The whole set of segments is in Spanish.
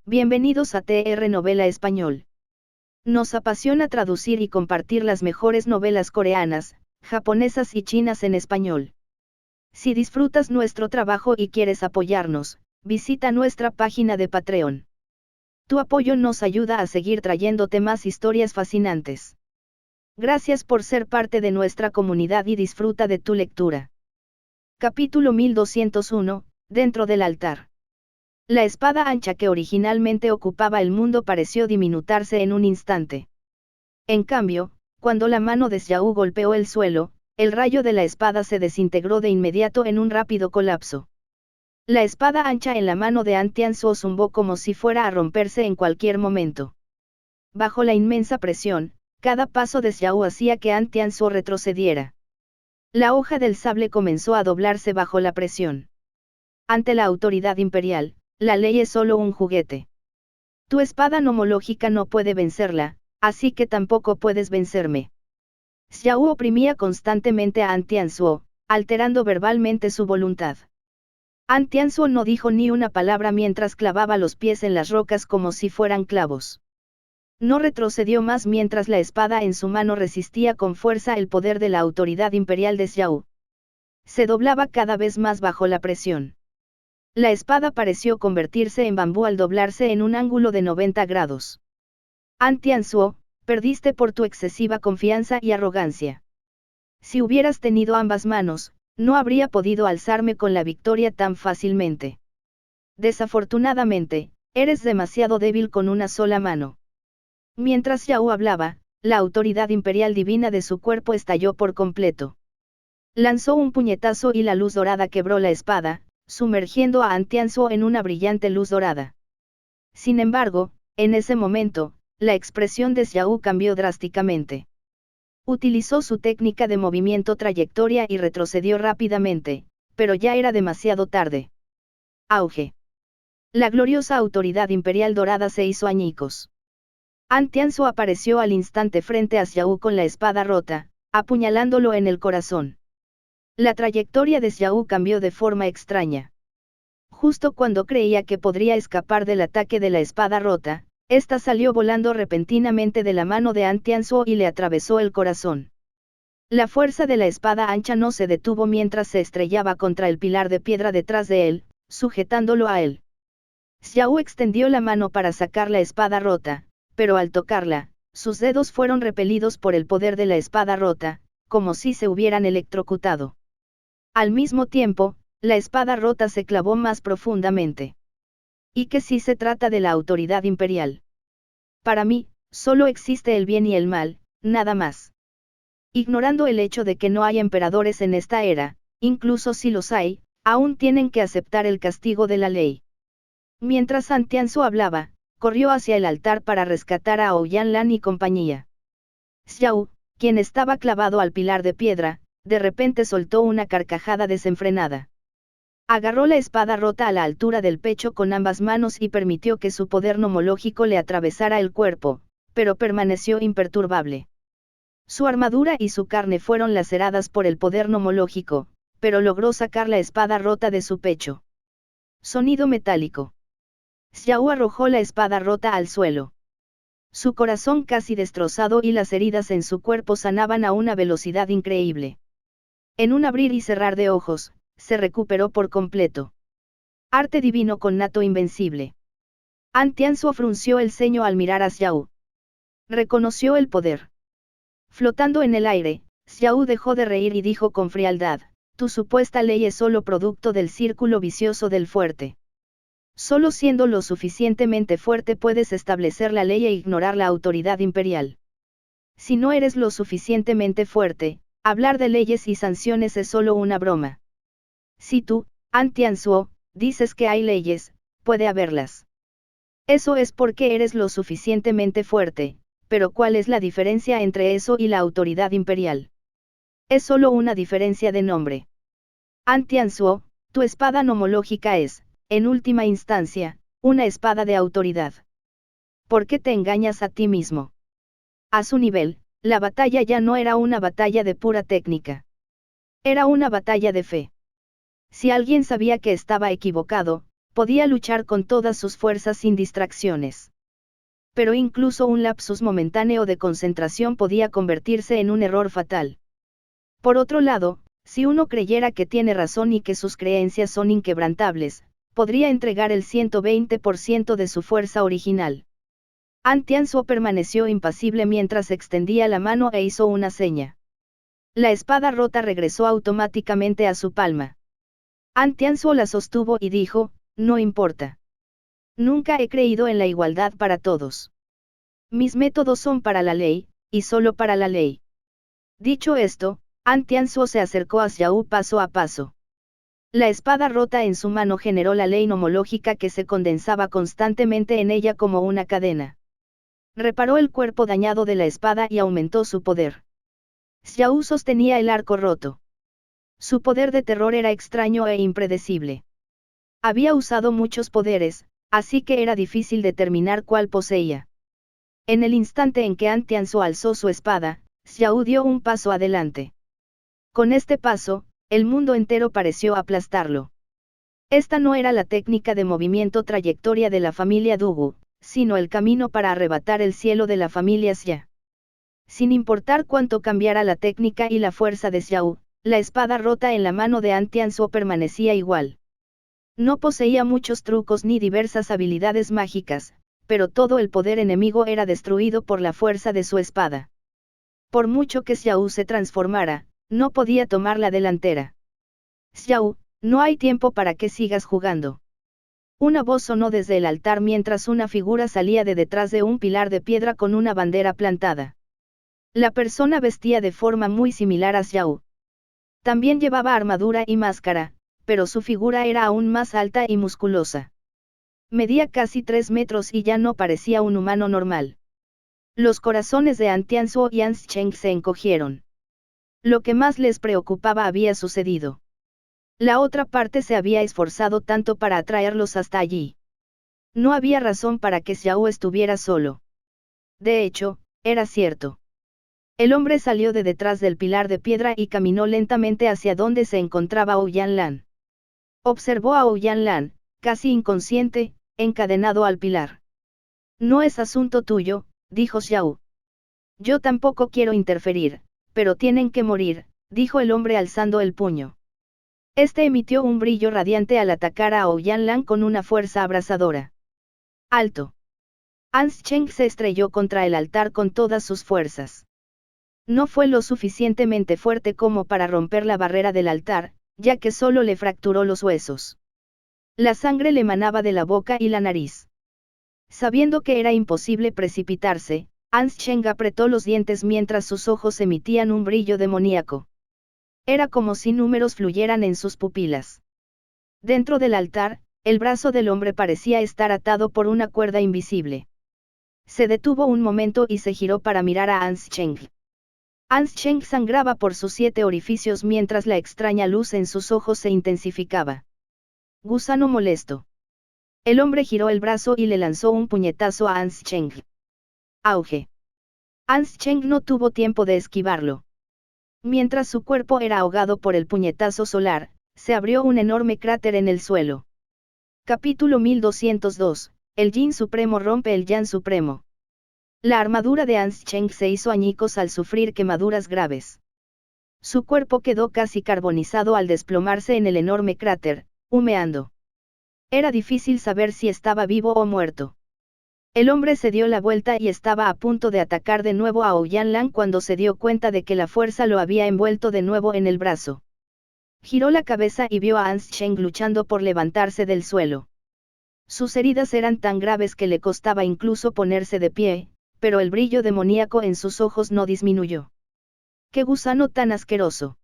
Bienvenidos a TR Novela Español. Nos apasiona traducir y compartir las mejores novelas coreanas, japonesas y chinas en español. Si disfrutas nuestro trabajo y quieres apoyarnos, visita nuestra página de Patreon. Tu apoyo nos ayuda a seguir trayéndote más historias fascinantes. Gracias por ser parte de nuestra comunidad y disfruta de tu lectura. Capítulo 1201, Dentro del altar. La espada ancha que originalmente ocupaba el mundo pareció diminutarse en un instante. En cambio, cuando la mano de Xiao golpeó el suelo, el rayo de la espada se desintegró de inmediato en un rápido colapso. La espada ancha en la mano de An Tianzuo zumbó como si fuera a romperse en cualquier momento. Bajo la inmensa presión, cada paso de Xiao hacía que An Tianzuo retrocediera. La hoja del sable comenzó a doblarse bajo la presión. Ante la autoridad imperial, la ley es solo un juguete. Tu espada nomológica no puede vencerla, así que tampoco puedes vencerme. Xiao oprimía constantemente a An Tianzuo, alterando verbalmente su voluntad. An Tianzuo no dijo ni una palabra mientras clavaba los pies en las rocas como si fueran clavos. No retrocedió más mientras la espada en su mano resistía con fuerza el poder de la autoridad imperial de Xiao. Se doblaba cada vez más bajo la presión. La espada pareció convertirse en bambú al doblarse en un ángulo de 90 grados. An Tianzuo, perdiste por tu excesiva confianza y arrogancia. Si hubieras tenido ambas manos, no habría podido alzarme con la victoria tan fácilmente. Desafortunadamente, eres demasiado débil con una sola mano. Mientras Xiao hablaba, la autoridad imperial divina de su cuerpo estalló por completo. Lanzó un puñetazo y la luz dorada quebró la espada, sumergiendo a An Tianzuo en una brillante luz dorada. Sin embargo, en ese momento, la expresión de Xiao cambió drásticamente. Utilizó su técnica de movimiento trayectoria y retrocedió rápidamente, pero ya era demasiado tarde. Auge. La gloriosa autoridad imperial dorada se hizo añicos. An Tianzuo apareció al instante frente a Xiao con la espada rota, apuñalándolo en el corazón. La trayectoria de Xiao cambió de forma extraña. Justo cuando creía que podría escapar del ataque de la espada rota, esta salió volando repentinamente de la mano de An Tianzuo y le atravesó el corazón. La fuerza de la espada ancha no se detuvo mientras se estrellaba contra el pilar de piedra detrás de él, sujetándolo a él. Xiao extendió la mano para sacar la espada rota, pero al tocarla, sus dedos fueron repelidos por el poder de la espada rota, como si se hubieran electrocutado. Al mismo tiempo, la espada rota se clavó más profundamente. ¿Y qué si se trata de la autoridad imperial? Para mí, solo existe el bien y el mal, nada más. Ignorando el hecho de que no hay emperadores en esta era, incluso si los hay, aún tienen que aceptar el castigo de la ley. Mientras An Tianzuo hablaba, corrió hacia el altar para rescatar a Ouyang Lan y compañía. Xiao, quien estaba clavado al pilar de piedra, de repente soltó una carcajada desenfrenada. Agarró la espada rota a la altura del pecho con ambas manos y permitió que su poder nomológico le atravesara el cuerpo, pero permaneció imperturbable. Su armadura y su carne fueron laceradas por el poder nomológico, pero logró sacar la espada rota de su pecho. Sonido metálico. Xiao arrojó la espada rota al suelo. Su corazón casi destrozado y las heridas en su cuerpo sanaban a una velocidad increíble. En un abrir y cerrar de ojos, se recuperó por completo. Arte divino con nato invencible. An Tianzuo frunció el ceño al mirar a Xiao. Reconoció el poder. Flotando en el aire, Xiao dejó de reír y dijo con frialdad, tu supuesta ley es solo producto del círculo vicioso del fuerte. Solo siendo lo suficientemente fuerte puedes establecer la ley e ignorar la autoridad imperial. Si no eres lo suficientemente fuerte, hablar de leyes y sanciones es solo una broma. Si tú, An Tianzuo, dices que hay leyes, puede haberlas. Eso es porque eres lo suficientemente fuerte, pero ¿cuál es la diferencia entre eso y la autoridad imperial? Es solo una diferencia de nombre. An Tianzuo, tu espada nomológica es, en última instancia, una espada de autoridad. ¿Por qué te engañas a ti mismo? A su nivel, la batalla ya no era una batalla de pura técnica. Era una batalla de fe. Si alguien sabía que estaba equivocado, podía luchar con todas sus fuerzas sin distracciones. Pero incluso un lapsus momentáneo de concentración podía convertirse en un error fatal. Por otro lado, si uno creyera que tiene razón y que sus creencias son inquebrantables, podría entregar el 120% de su fuerza original. An Tianzuo permaneció impasible mientras extendía la mano e hizo una seña. La espada rota regresó automáticamente a su palma. An Tianzuo la sostuvo y dijo, no importa. Nunca he creído en la igualdad para todos. Mis métodos son para la ley, y solo para la ley. Dicho esto, An Tianzuo se acercó a Xiao paso a paso. La espada rota en su mano generó la ley nomológica que se condensaba constantemente en ella como una cadena. Reparó el cuerpo dañado de la espada y aumentó su poder. Xiao sostenía el arco roto. Su poder de terror era extraño e impredecible. Había usado muchos poderes, así que era difícil determinar cuál poseía. En el instante en que An Tianzuo alzó su espada, Xiao dio un paso adelante. Con este paso, el mundo entero pareció aplastarlo. Esta no era la técnica de movimiento trayectoria de la familia Dugu, sino el camino para arrebatar el cielo de la familia Xia. Sin importar cuánto cambiara la técnica y la fuerza de Xiao, la espada rota en la mano de An Tianzuo permanecía igual. No poseía muchos trucos ni diversas habilidades mágicas, pero todo el poder enemigo era destruido por la fuerza de su espada. Por mucho que Xiao se transformara, no podía tomar la delantera. Xiao, no hay tiempo para que sigas jugando. Una voz sonó desde el altar mientras una figura salía de detrás de un pilar de piedra con una bandera plantada. La persona vestía de forma muy similar a Xiao. También llevaba armadura y máscara, pero su figura era aún más alta y musculosa. Medía casi 3 metros y ya no parecía un humano normal. Los corazones de An Tianzuo y An Zheng se encogieron. Lo que más les preocupaba había sucedido. La otra parte se había esforzado tanto para atraerlos hasta allí. No había razón para que Xiao estuviera solo. De hecho, era cierto. El hombre salió de detrás del pilar de piedra y caminó lentamente hacia donde se encontraba Ouyang Lan. Observó a Ouyang Lan, casi inconsciente, encadenado al pilar. No es asunto tuyo, dijo Xiao. Yo tampoco quiero interferir, pero tienen que morir, dijo el hombre alzando el puño. Este emitió un brillo radiante al atacar a Ouyang Lan con una fuerza abrasadora. ¡Alto! An Zheng se estrelló contra el altar con todas sus fuerzas. No fue lo suficientemente fuerte como para romper la barrera del altar, ya que solo le fracturó los huesos. La sangre le manaba de la boca y la nariz. Sabiendo que era imposible precipitarse, An Zheng apretó los dientes mientras sus ojos emitían un brillo demoníaco. Era como si números fluyeran en sus pupilas. Dentro del altar, el brazo del hombre parecía estar atado por una cuerda invisible. Se detuvo un momento y se giró para mirar a An Zheng. An Zheng sangraba por sus 7 orificios mientras la extraña luz en sus ojos se intensificaba. Gusano molesto. El hombre giró el brazo y le lanzó un puñetazo a An Zheng. Auge. An Zheng no tuvo tiempo de esquivarlo. Mientras su cuerpo era ahogado por el puñetazo solar, se abrió un enorme cráter en el suelo. Capítulo 1202, el Yin Supremo rompe el Yang Supremo. La armadura de An Zheng se hizo añicos al sufrir quemaduras graves. Su cuerpo quedó casi carbonizado al desplomarse en el enorme cráter, humeando. Era difícil saber si estaba vivo o muerto. El hombre se dio la vuelta y estaba a punto de atacar de nuevo a Ouyang Lan cuando se dio cuenta de que la fuerza lo había envuelto de nuevo en el brazo. Giró la cabeza y vio a An Zheng luchando por levantarse del suelo. Sus heridas eran tan graves que le costaba incluso ponerse de pie, pero el brillo demoníaco en sus ojos no disminuyó. ¡Qué gusano tan asqueroso!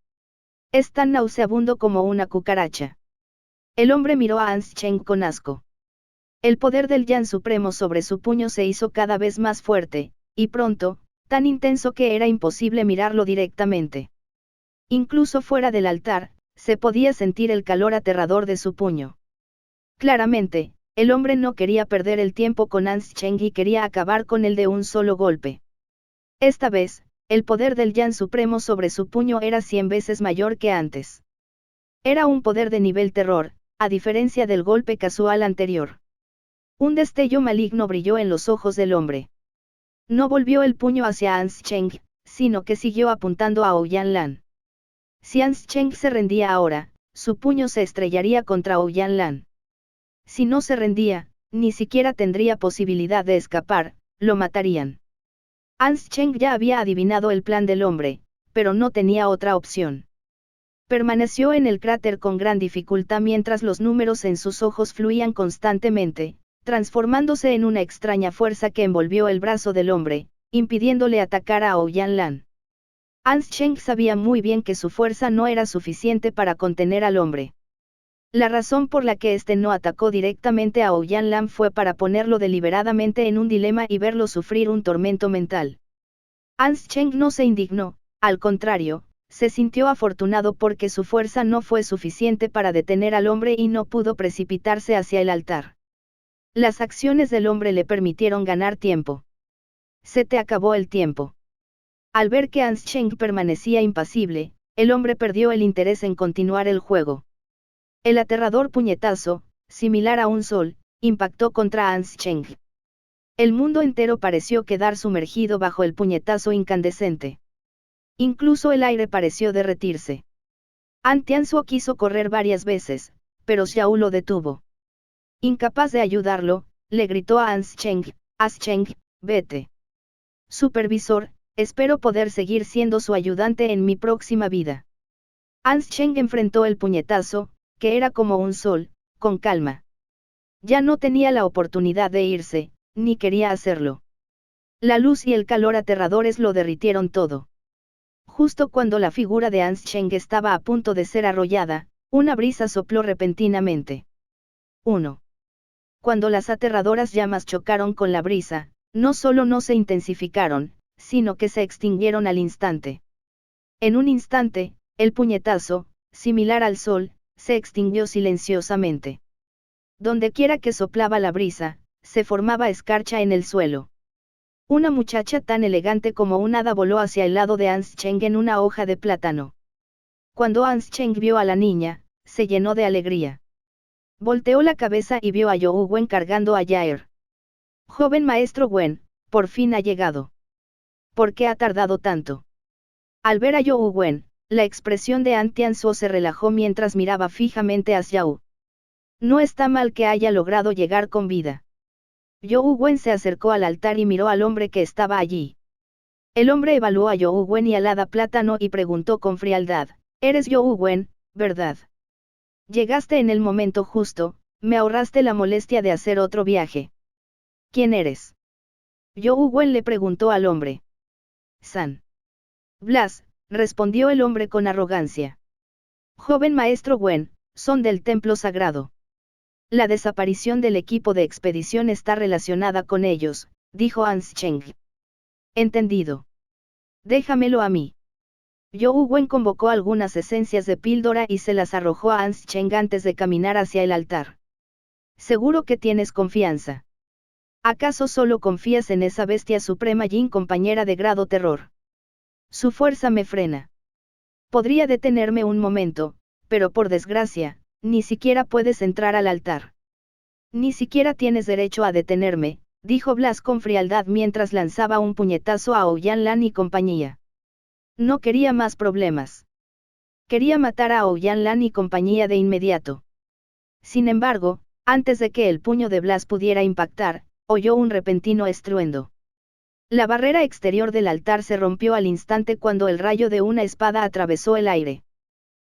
Es tan nauseabundo como una cucaracha. El hombre miró a An Zheng con asco. El poder del Yang Supremo sobre su puño se hizo cada vez más fuerte, y pronto, tan intenso que era imposible mirarlo directamente. Incluso fuera del altar, se podía sentir el calor aterrador de su puño. Claramente, el hombre no quería perder el tiempo con An Zheng y quería acabar con él de un solo golpe. Esta vez, el poder del Yang Supremo sobre su puño era 100 veces mayor que antes. Era un poder de nivel terror, a diferencia del golpe casual anterior. Un destello maligno brilló en los ojos del hombre. No volvió el puño hacia Ans Cheng, sino que siguió apuntando a Ouyang Lan. Si Ans Cheng se rendía ahora, su puño se estrellaría contra Ouyang Lan. Si no se rendía, ni siquiera tendría posibilidad de escapar, lo matarían. Ans Cheng ya había adivinado el plan del hombre, pero no tenía otra opción. Permaneció en el cráter con gran dificultad mientras los números en sus ojos fluían constantemente, transformándose en una extraña fuerza que envolvió el brazo del hombre, impidiéndole atacar a Ouyang Lan. Ans Cheng sabía muy bien que su fuerza no era suficiente para contener al hombre. La razón por la que éste no atacó directamente a Ouyang Lan fue para ponerlo deliberadamente en un dilema y verlo sufrir un tormento mental. Ans Cheng no se indignó, al contrario, se sintió afortunado porque su fuerza no fue suficiente para detener al hombre y no pudo precipitarse hacia el altar. Las acciones del hombre le permitieron ganar tiempo. Se te acabó el tiempo. Al ver que Ans Cheng permanecía impasible, el hombre perdió el interés en continuar el juego. El aterrador puñetazo, similar a un sol, impactó contra Ans Cheng. El mundo entero pareció quedar sumergido bajo el puñetazo incandescente. Incluso el aire pareció derretirse. An Tianzuo quiso correr varias veces, pero Xiao lo detuvo. Incapaz de ayudarlo, le gritó a Ans Cheng, Cheng, vete. Supervisor, espero poder seguir siendo su ayudante en mi próxima vida. Ans Cheng enfrentó el puñetazo, que era como un sol, con calma. Ya no tenía la oportunidad de irse, ni quería hacerlo. La luz y el calor aterradores lo derritieron todo. Justo cuando la figura de Ans Cheng estaba a punto de ser arrollada, una brisa sopló repentinamente. 1. Cuando las aterradoras llamas chocaron con la brisa, no solo no se intensificaron, sino que se extinguieron al instante. En un instante, el puñetazo, similar al sol, se extinguió silenciosamente. Dondequiera que soplaba la brisa, se formaba escarcha en el suelo. Una muchacha tan elegante como un hada voló hacia el lado de Ans Cheng en una hoja de plátano. Cuando Ans Cheng vio a la niña, se llenó de alegría. Volteó la cabeza y vio a Youwu Wen cargando a Yaer. Joven maestro Wen, por fin ha llegado. ¿Por qué ha tardado tanto? Al ver a Youwu Wen, la expresión de An Tianzuo se relajó mientras miraba fijamente a Xiao. No está mal que haya logrado llegar con vida. Youwu Wen se acercó al altar y miró al hombre que estaba allí. El hombre evaluó a Youwu Wen y al hada plátano y preguntó con frialdad, «Eres Youwu Wen, ¿verdad? Llegaste en el momento justo, me ahorraste la molestia de hacer otro viaje. ¿Quién eres?» Youwu Wen le preguntó al hombre. «San Blas», respondió el hombre con arrogancia. «Joven maestro Wen, son del templo sagrado. La desaparición del equipo de expedición está relacionada con ellos», dijo Ans Cheng. «Entendido. Déjamelo a mí». Youwu Wen convocó algunas esencias de píldora y se las arrojó a Ans Cheng antes de caminar hacia el altar. «Seguro que tienes confianza. ¿Acaso solo confías en esa bestia suprema Yin, compañera de grado terror? Su fuerza me frena. Podría detenerme un momento, pero por desgracia, ni siquiera puedes entrar al altar. Ni siquiera tienes derecho a detenerme», dijo Blas con frialdad mientras lanzaba un puñetazo a Ouyang Lan y compañía. No quería más problemas. Quería matar a Ouyang Lan y compañía de inmediato. Sin embargo, antes de que el puño de Blas pudiera impactar, oyó un repentino estruendo. La barrera exterior del altar se rompió al instante cuando el rayo de una espada atravesó el aire.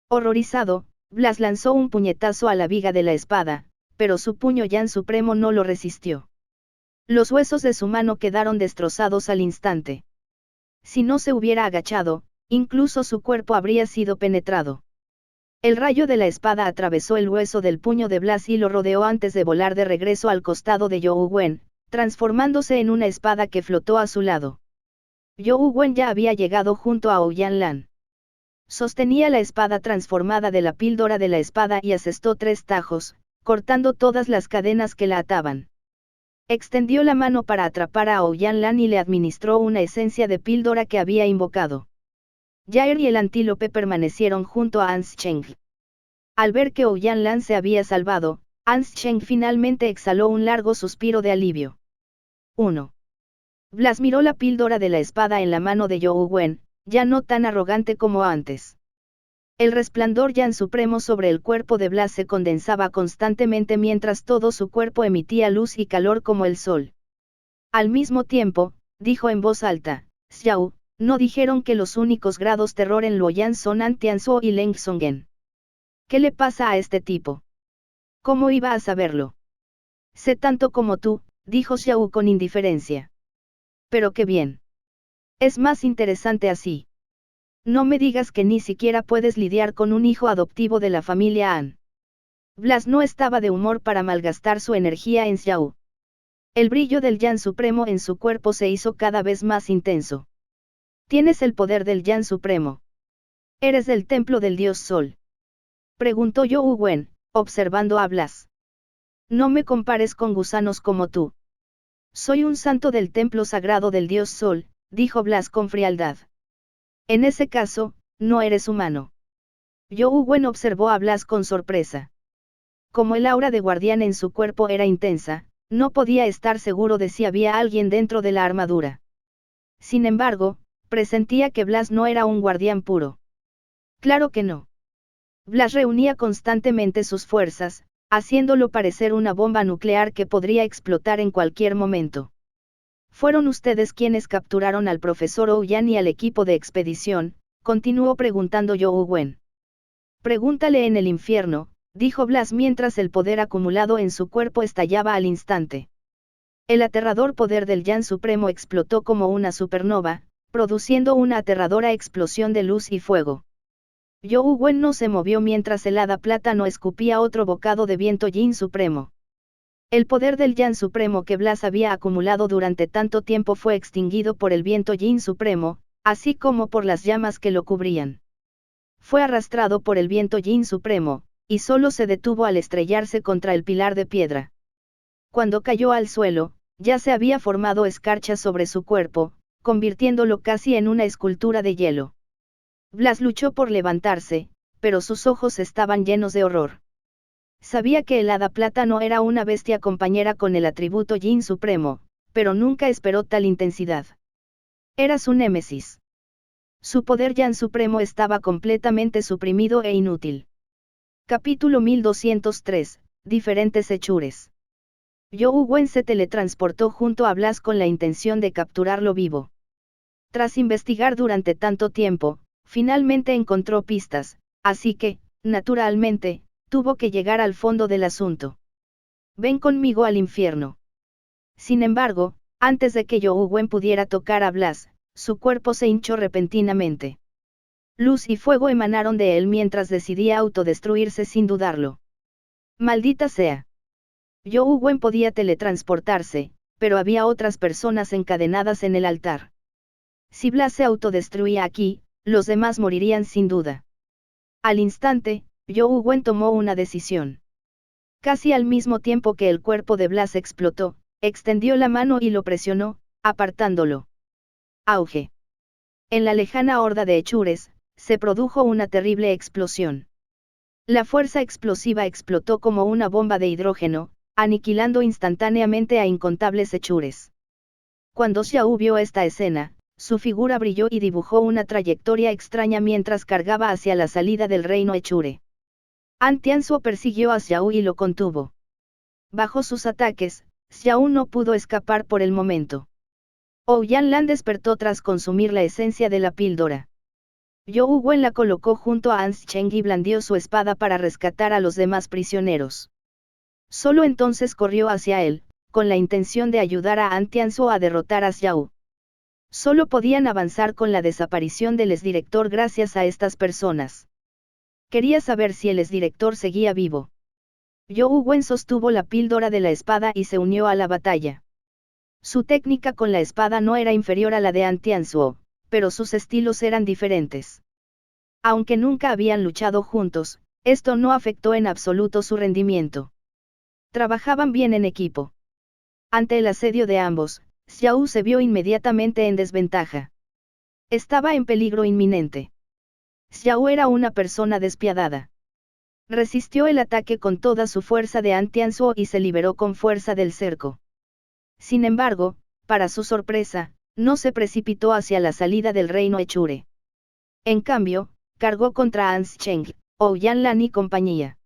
Horrorizado, Blas lanzó un puñetazo a la viga de la espada, pero su puño Yan supremo no lo resistió. Los huesos de su mano quedaron destrozados al instante. Si no se hubiera agachado, incluso su cuerpo habría sido penetrado. El rayo de la espada atravesó el hueso del puño de Blas y lo rodeó antes de volar de regreso al costado de Youwu Wen, transformándose en una espada que flotó a su lado. Youwu Wen ya había llegado junto a Ouyang Lan. Sostenía la espada transformada de la píldora de la espada y asestó 3 tajos, cortando todas las cadenas que la ataban. Extendió la mano para atrapar a Ouyang Lan y le administró una esencia de píldora que había invocado. Yaer y el antílope permanecieron junto a Ans Cheng. Al ver que Ouyang Lan se había salvado, Ans Cheng finalmente exhaló un largo suspiro de alivio. 1. Blas miró la píldora de la espada en la mano de Zhou Wen, ya no tan arrogante como antes. El resplandor Yan supremo sobre el cuerpo de Blas se condensaba constantemente mientras todo su cuerpo emitía luz y calor como el sol. Al mismo tiempo, dijo en voz alta, Xiao, ¿no dijeron que los únicos grados terror en Luoyang son An Tianzuo y Leng Songen? ¿Qué le pasa a este tipo? ¿Cómo iba a saberlo? Sé tanto como tú, dijo Xiao con indiferencia. Pero qué bien. Es más interesante así. No me digas que ni siquiera puedes lidiar con un hijo adoptivo de la familia An. Blas no estaba de humor para malgastar su energía en Xiao. El brillo del Yan Supremo en su cuerpo se hizo cada vez más intenso. ¿Tienes el poder del Yan Supremo? ¿Eres del templo del dios Sol? Preguntó Zhou Wen, observando a Blas. No me compares con gusanos como tú. Soy un santo del templo sagrado del dios Sol, dijo Blas con frialdad. En ese caso, no eres humano. Zhou Wen observó a Blas con sorpresa. Como el aura de guardián en su cuerpo era intensa, no podía estar seguro de si había alguien dentro de la armadura. Sin embargo, presentía que Blas no era un guardián puro. Claro que no. Blas reunía constantemente sus fuerzas, haciéndolo parecer una bomba nuclear que podría explotar en cualquier momento. Fueron ustedes quienes capturaron al profesor Ouyang y al equipo de expedición, continuó preguntando Zhou Wen. Pregúntale en el infierno, dijo Blas mientras el poder acumulado en su cuerpo estallaba al instante. El aterrador poder del Yan Supremo explotó como una supernova, produciendo una aterradora explosión de luz y fuego. Zhou Wen no se movió mientras el hada plata no escupía otro bocado de viento Yin Supremo. El poder del Yan Supremo que Blas había acumulado durante tanto tiempo fue extinguido por el viento Yin Supremo, así como por las llamas que lo cubrían. Fue arrastrado por el viento Yin Supremo, y solo se detuvo al estrellarse contra el pilar de piedra. Cuando cayó al suelo, ya se había formado escarcha sobre su cuerpo, convirtiéndolo casi en una escultura de hielo. Blas luchó por levantarse, pero sus ojos estaban llenos de horror. Sabía que el hada plata no era una bestia compañera con el atributo Yin Supremo, pero nunca esperó tal intensidad. Era su némesis. Su poder Yan Supremo estaba completamente suprimido e inútil. Capítulo 1203, Diferentes hechures. Zhou Wen se teletransportó junto a Blas con la intención de capturarlo vivo. Tras investigar durante tanto tiempo, finalmente encontró pistas, así que, naturalmente, tuvo que llegar al fondo del asunto. Ven conmigo al infierno. Sin embargo, antes de que Zhou Wen pudiera tocar a Blas, su cuerpo se hinchó repentinamente. Luz y fuego emanaron de él mientras decidía autodestruirse sin dudarlo. Maldita sea. Zhou Wen podía teletransportarse, pero había otras personas encadenadas en el altar. Si Blas se autodestruía aquí, los demás morirían sin duda. Al instante, Zhou Wen tomó una decisión. Casi al mismo tiempo que el cuerpo de Blas explotó, extendió la mano y lo presionó, apartándolo. Auge. En la lejana horda de hechures, se produjo una terrible explosión. La fuerza explosiva explotó como una bomba de hidrógeno, aniquilando instantáneamente a incontables hechures. Cuando Xiao vio esta escena, su figura brilló y dibujó una trayectoria extraña mientras cargaba hacia la salida del reino Echure. An Tianzuo persiguió a Xiao y lo contuvo. Bajo sus ataques, Xiao no pudo escapar por el momento. Ouyang Lan despertó tras consumir la esencia de la píldora. Zhou Wen la colocó junto a Ans Cheng y blandió su espada para rescatar a los demás prisioneros. Solo entonces corrió hacia él, con la intención de ayudar a An Tianzuo a derrotar a Xiao. Solo podían avanzar con la desaparición del exdirector gracias a estas personas. Quería saber si el exdirector seguía vivo. Zhou Wen sostuvo la píldora de la espada y se unió a la batalla. Su técnica con la espada no era inferior a la de An Tianzuo, pero sus estilos eran diferentes. Aunque nunca habían luchado juntos, esto no afectó en absoluto su rendimiento. Trabajaban bien en equipo. Ante el asedio de ambos, Xiao se vio inmediatamente en desventaja. Estaba en peligro inminente. Xiao era una persona despiadada. Resistió el ataque con toda su fuerza de An Tianzuo y se liberó con fuerza del cerco. Sin embargo, para su sorpresa, no se precipitó hacia la salida del reino Echure. En cambio, cargó contra An Cheng, Ouyang y compañía.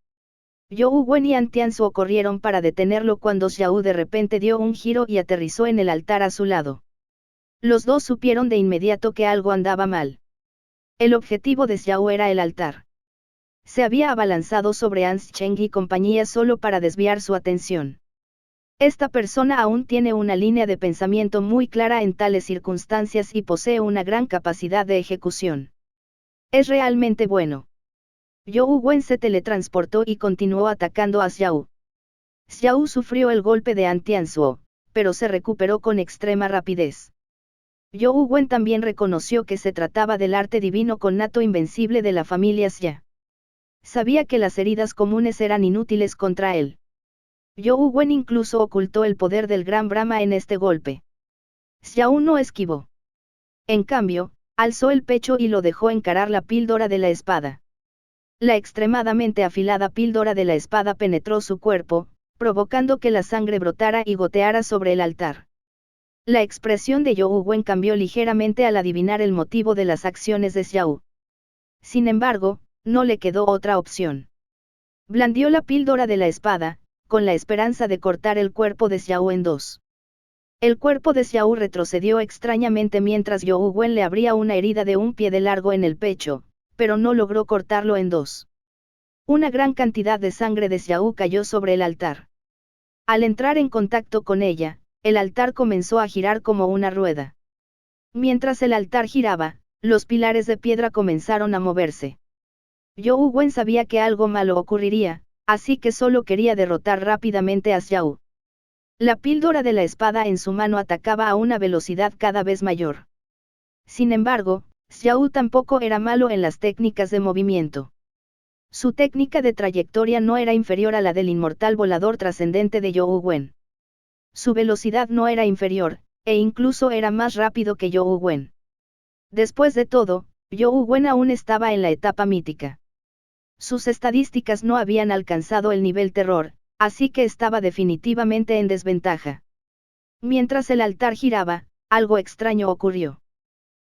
Zhou Wen y An Tianzuo corrieron para detenerlo cuando Xiao de repente dio un giro y aterrizó en el altar a su lado. Los dos supieron de inmediato que algo andaba mal. El objetivo de Xiao era el altar. Se había abalanzado sobre An Cheng y compañía solo para desviar su atención. Esta persona aún tiene una línea de pensamiento muy clara en tales circunstancias y posee una gran capacidad de ejecución. Es realmente bueno. Zhou Wen se teletransportó y continuó atacando a Xiao. Xiao sufrió el golpe de An Tianzuo, pero se recuperó con extrema rapidez. Zhou Wen también reconoció que se trataba del arte divino connato invencible de la familia Xia. Sabía que las heridas comunes eran inútiles contra él. Zhou Wen incluso ocultó el poder del Gran Brahma en este golpe. Xiao no esquivó. En cambio, alzó el pecho y lo dejó encarar la píldora de la espada. La extremadamente afilada píldora de la espada penetró su cuerpo, provocando que la sangre brotara y goteara sobre el altar. La expresión de Zhou Wen cambió ligeramente al adivinar el motivo de las acciones de Xiao. Sin embargo, no le quedó otra opción. Blandió la píldora de la espada, con la esperanza de cortar el cuerpo de Xiao en dos. El cuerpo de Xiao retrocedió extrañamente mientras Zhou Wen le abría una herida de un pie de largo en el pecho, pero no logró cortarlo en dos. Una gran cantidad de sangre de Xiao cayó sobre el altar. Al entrar en contacto con ella, el altar comenzó a girar como una rueda. Mientras el altar giraba, los pilares de piedra comenzaron a moverse. Zhou Wen sabía que algo malo ocurriría, así que solo quería derrotar rápidamente a Xiao. La píldora de la espada en su mano atacaba a una velocidad cada vez mayor. Sin embargo, Xiao tampoco era malo en las técnicas de movimiento. Su técnica de trayectoria no era inferior a la del inmortal volador trascendente de Zhou Wen. Su velocidad no era inferior, e incluso era más rápido que Zhou Wen. Después de todo, Zhou Wen aún estaba en la etapa mítica. Sus estadísticas no habían alcanzado el nivel terror, así que estaba definitivamente en desventaja. Mientras el altar giraba, algo extraño ocurrió.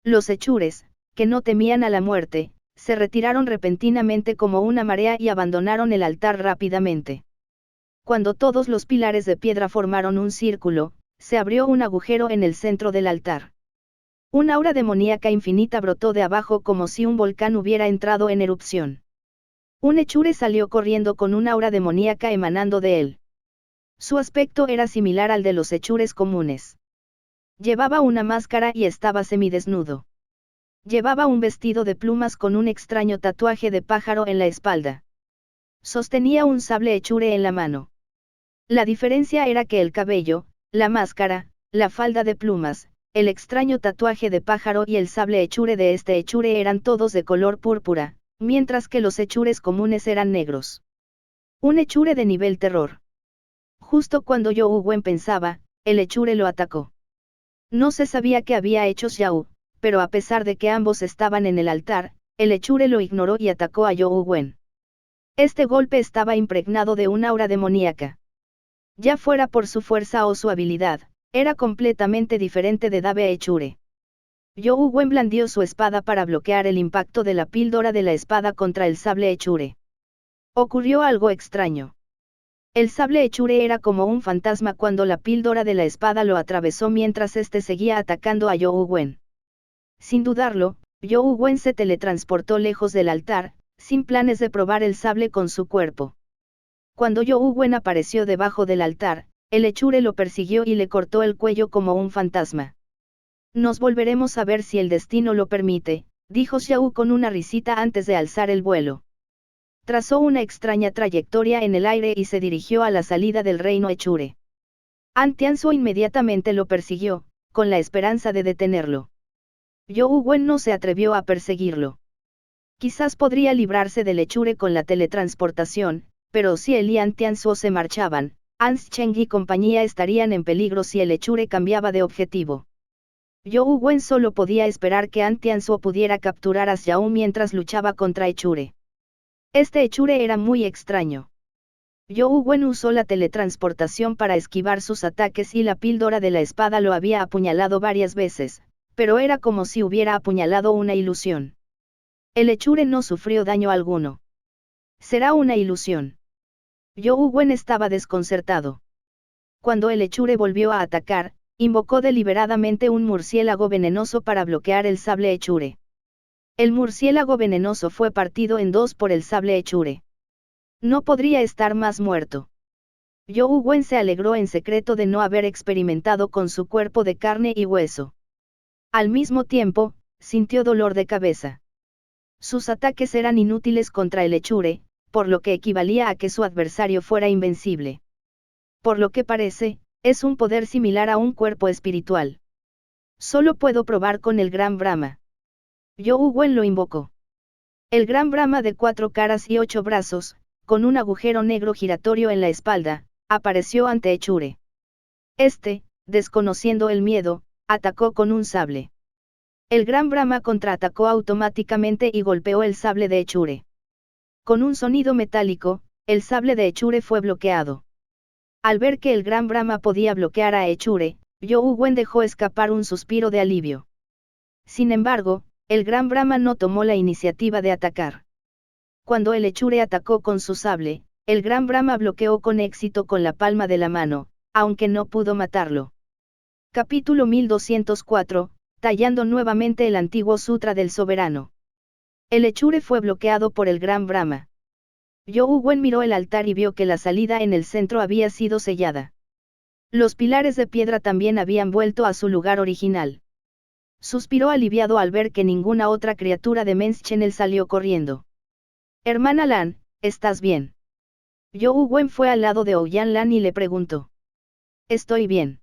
Los hechures, que no temían a la muerte, se retiraron repentinamente como una marea y abandonaron el altar rápidamente. Cuando todos los pilares de piedra formaron un círculo, se abrió un agujero en el centro del altar. Un aura demoníaca infinita brotó de abajo como si un volcán hubiera entrado en erupción. Un hechure salió corriendo con un aura demoníaca emanando de él. Su aspecto era similar al de los hechures comunes. Llevaba una máscara y estaba semidesnudo. Llevaba un vestido de plumas con un extraño tatuaje de pájaro en la espalda. Sostenía un sable hechure en la mano. La diferencia era que el cabello, la máscara, la falda de plumas, el extraño tatuaje de pájaro y el sable hechure de este hechure eran todos de color púrpura, mientras que los hechures comunes eran negros. Un hechure de nivel terror. Justo cuando Zhou Wen pensaba, el hechure lo atacó. No se sabía qué había hecho Xiao, pero a pesar de que ambos estaban en el altar, el hechure lo ignoró y atacó a Zhou Wen. Este golpe estaba impregnado de un aura demoníaca. Ya fuera por su fuerza o su habilidad, era completamente diferente de Dave Hechure. Zhou Wen blandió su espada para bloquear el impacto de la píldora de la espada contra el sable hechure. Ocurrió algo extraño. El sable hechure era como un fantasma cuando la píldora de la espada lo atravesó mientras este seguía atacando a Zhou Wen. Sin dudarlo, Zhou Wen se teletransportó lejos del altar, sin planes de probar el sable con su cuerpo. Cuando Zhou Wen apareció debajo del altar, el hechure lo persiguió y le cortó el cuello como un fantasma. Nos volveremos a ver si el destino lo permite, dijo Xiao con una risita antes de alzar el vuelo. Trazó una extraña trayectoria en el aire y se dirigió a la salida del reino hechure. An Tianzuo inmediatamente lo persiguió, con la esperanza de detenerlo. Zhou Wen no se atrevió a perseguirlo. Quizás podría librarse del hechure con la teletransportación, pero si él y An Tianzuo se marchaban, An Cheng y compañía estarían en peligro si el hechure cambiaba de objetivo. Zhou Wen solo podía esperar que An Tianzuo pudiera capturar a Xiao mientras luchaba contra hechure. Este hechure era muy extraño. Zhou Wen usó la teletransportación para esquivar sus ataques y la píldora de la espada lo había apuñalado varias veces, pero era como si hubiera apuñalado una ilusión. El hechure no sufrió daño alguno. Será una ilusión. Zhou Wen estaba desconcertado. Cuando el hechure volvió a atacar, invocó deliberadamente un murciélago venenoso para bloquear el sable hechure. El murciélago venenoso fue partido en dos por el sable hechure. No podría estar más muerto. Zhou Wen se alegró en secreto de no haber experimentado con su cuerpo de carne y hueso. Al mismo tiempo, sintió dolor de cabeza. Sus ataques eran inútiles contra el hechure, por lo que equivalía a que su adversario fuera invencible. Por lo que parece, es un poder similar a un cuerpo espiritual. Solo puedo probar con el Gran Brahma. Zhou Wen lo invocó. El Gran Brahma de 4 caras y 8 brazos, con un agujero negro giratorio en la espalda, apareció ante hechure. Este, desconociendo el miedo, atacó con un sable. El Gran Brahma contraatacó automáticamente y golpeó el sable de hechure. Con un sonido metálico, el sable de hechure fue bloqueado. Al ver que el Gran Brahma podía bloquear a hechure, Zhou Wen dejó escapar un suspiro de alivio. Sin embargo, el Gran Brahma no tomó la iniciativa de atacar. Cuando el hechure atacó con su sable, el Gran Brahma bloqueó con éxito con la palma de la mano, aunque no pudo matarlo. Capítulo 1204, tallando nuevamente el antiguo sutra del soberano. El hechure fue bloqueado por el Gran Brahma. Zhou Wen miró el altar y vio que la salida en el centro había sido sellada. Los pilares de piedra también habían vuelto a su lugar original. Suspiró aliviado al ver que ninguna otra criatura de Menschenel salió corriendo. Hermana Lan, ¿estás bien? Zhou Wen fue al lado de Ouyang Lan y le preguntó. Estoy bien.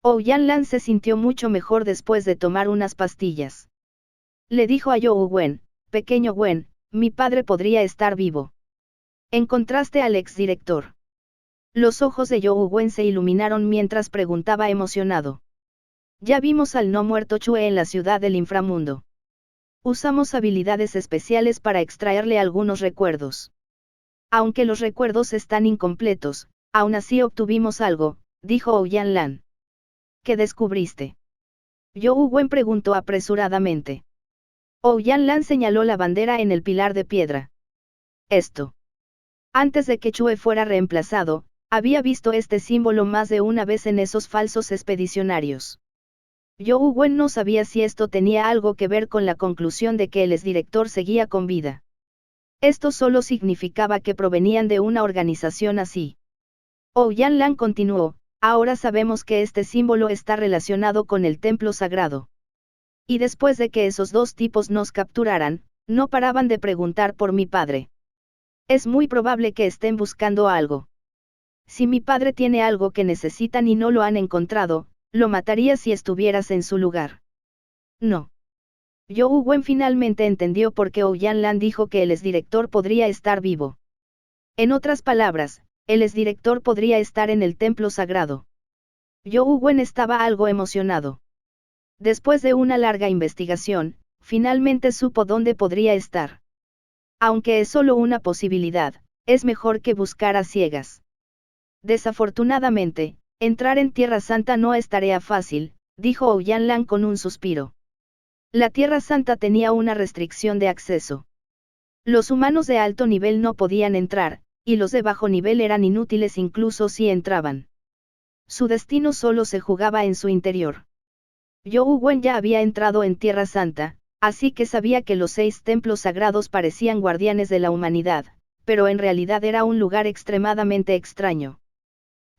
Ouyang Lan se sintió mucho mejor después de tomar unas pastillas. Le dijo a Zhou Wen, pequeño Wen, mi padre podría estar vivo. ¿Encontraste al exdirector? Los ojos de Zhou Wen se iluminaron mientras preguntaba emocionado. Ya vimos al no muerto Chue en la ciudad del inframundo. Usamos habilidades especiales para extraerle algunos recuerdos. Aunque los recuerdos están incompletos, aún así obtuvimos algo, dijo Ouyang Lan. ¿Qué descubriste? Zhou Wen preguntó apresuradamente. Ouyang Lan señaló la bandera en el pilar de piedra. Esto. Antes de que Chue fuera reemplazado, había visto este símbolo más de una vez en esos falsos expedicionarios. Zhou Wen no sabía si esto tenía algo que ver con la conclusión de que el exdirector seguía con vida. Esto solo significaba que provenían de una organización así. Ouyang Lan continuó, ahora sabemos que este símbolo está relacionado con el templo sagrado. Y después de que esos dos tipos nos capturaran, no paraban de preguntar por mi padre. Es muy probable que estén buscando algo. Si mi padre tiene algo que necesitan y no lo han encontrado, lo mataría si estuvieras en su lugar. No. Zhou Wen finalmente entendió por qué Ouyang Lan dijo que el exdirector podría estar vivo. En otras palabras, el exdirector podría estar en el templo sagrado. Zhou Wen estaba algo emocionado. Después de una larga investigación, finalmente supo dónde podría estar. Aunque es solo una posibilidad, es mejor que buscar a ciegas. Desafortunadamente, entrar en Tierra Santa no es tarea fácil, dijo Ouyang Lan con un suspiro. La Tierra Santa tenía una restricción de acceso. Los humanos de alto nivel no podían entrar, y los de bajo nivel eran inútiles incluso si entraban. Su destino solo se jugaba en su interior. Zhou Wen ya había entrado en Tierra Santa, así que sabía que los 6 templos sagrados parecían guardianes de la humanidad, pero en realidad era un lugar extremadamente extraño.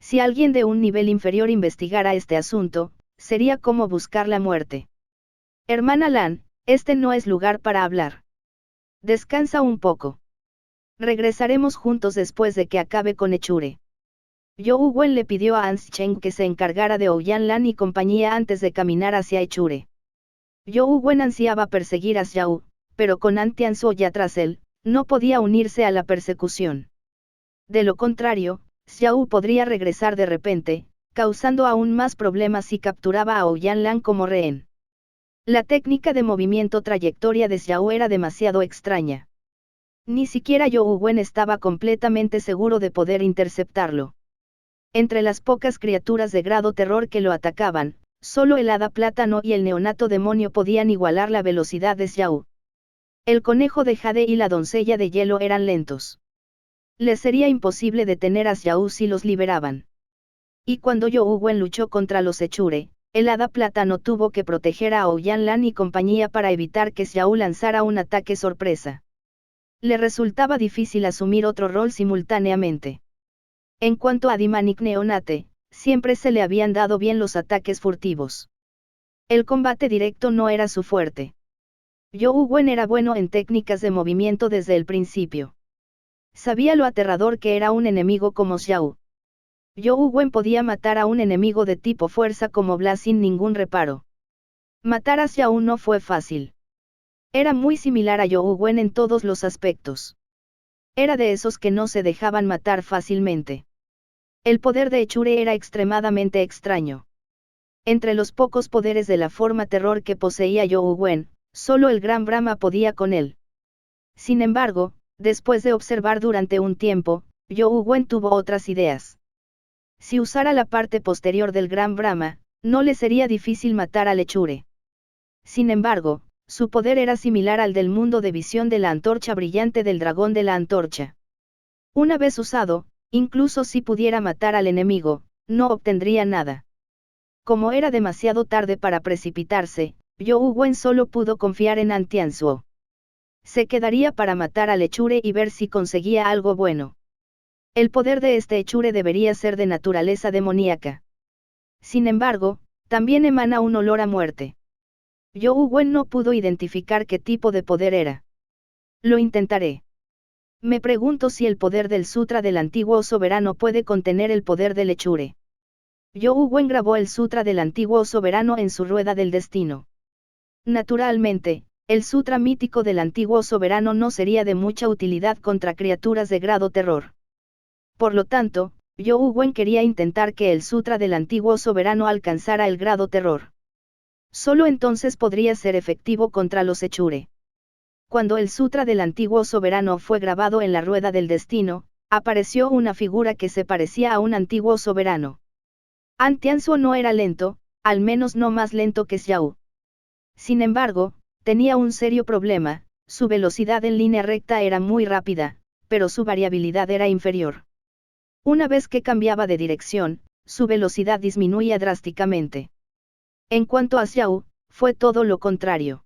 Si alguien de un nivel inferior investigara este asunto, sería como buscar la muerte. Hermana Lan, este no es lugar para hablar. Descansa un poco. Regresaremos juntos después de que acabe con hechure. Zhou Wen le pidió a Ans Cheng que se encargara de Ouyang Lan y compañía antes de caminar hacia hechure. Zhou Wen ansiaba perseguir a Xiao, pero con An Tianzuo ya tras él, no podía unirse a la persecución. De lo contrario, Xiao podría regresar de repente, causando aún más problemas si capturaba a Ouyang Lan como rehén. La técnica de movimiento trayectoria de Xiao era demasiado extraña. Ni siquiera Zhou Wen estaba completamente seguro de poder interceptarlo. Entre las pocas criaturas de grado terror que lo atacaban, solo el hada plátano y el neonato demonio podían igualar la velocidad de Xiao. El conejo de jade y la doncella de hielo eran lentos. Les sería imposible detener a Xiao si los liberaban. Y cuando Zhou Wen luchó contra los Echure, el hada plátano tuvo que proteger a Ouyang Lan y compañía para evitar que Xiao lanzara un ataque sorpresa. Le resultaba difícil asumir otro rol simultáneamente. En cuanto a Demonic Neonate, siempre se le habían dado bien los ataques furtivos. El combate directo no era su fuerte. Zhou Wen era bueno en técnicas de movimiento desde el principio. Sabía lo aterrador que era un enemigo como Xiao. Zhou Wen podía matar a un enemigo de tipo fuerza como Bla sin ningún reparo. Matar a Xiao no fue fácil. Era muy similar a Zhou Wen en todos los aspectos. Era de esos que no se dejaban matar fácilmente. El poder de Echure era extremadamente extraño. Entre los pocos poderes de la forma terror que poseía Zhou Wen, solo el Gran Brahma podía con él. Sin embargo, después de observar durante un tiempo, Zhou Wen tuvo otras ideas. Si usara la parte posterior del Gran Brahma, no le sería difícil matar al Echure. Sin embargo, su poder era similar al del mundo de visión de la antorcha brillante del dragón de la antorcha. Una vez usado, incluso si pudiera matar al enemigo, no obtendría nada. Como era demasiado tarde para precipitarse, Zhou Wen solo pudo confiar en An Tianzuo. Se quedaría para matar al Echure y ver si conseguía algo bueno. El poder de este Echure debería ser de naturaleza demoníaca. Sin embargo, también emana un olor a muerte. Zhou Wen no pudo identificar qué tipo de poder era. Lo intentaré. Me pregunto si el poder del Sutra del Antiguo Soberano puede contener el poder del Echure. Zhou Wen grabó el Sutra del Antiguo Soberano en su rueda del destino. Naturalmente, el Sutra mítico del Antiguo Soberano no sería de mucha utilidad contra criaturas de grado terror. Por lo tanto, Zhou Wen quería intentar que el Sutra del Antiguo Soberano alcanzara el grado terror. Solo entonces podría ser efectivo contra los Echure. Cuando el Sutra del Antiguo Soberano fue grabado en la rueda del destino, apareció una figura que se parecía a un antiguo soberano. An Tianzuo no era lento, al menos no más lento que Xiao. Sin embargo, tenía un serio problema, su velocidad en línea recta era muy rápida, pero su variabilidad era inferior. Una vez que cambiaba de dirección, su velocidad disminuía drásticamente. En cuanto a Xiao, fue todo lo contrario.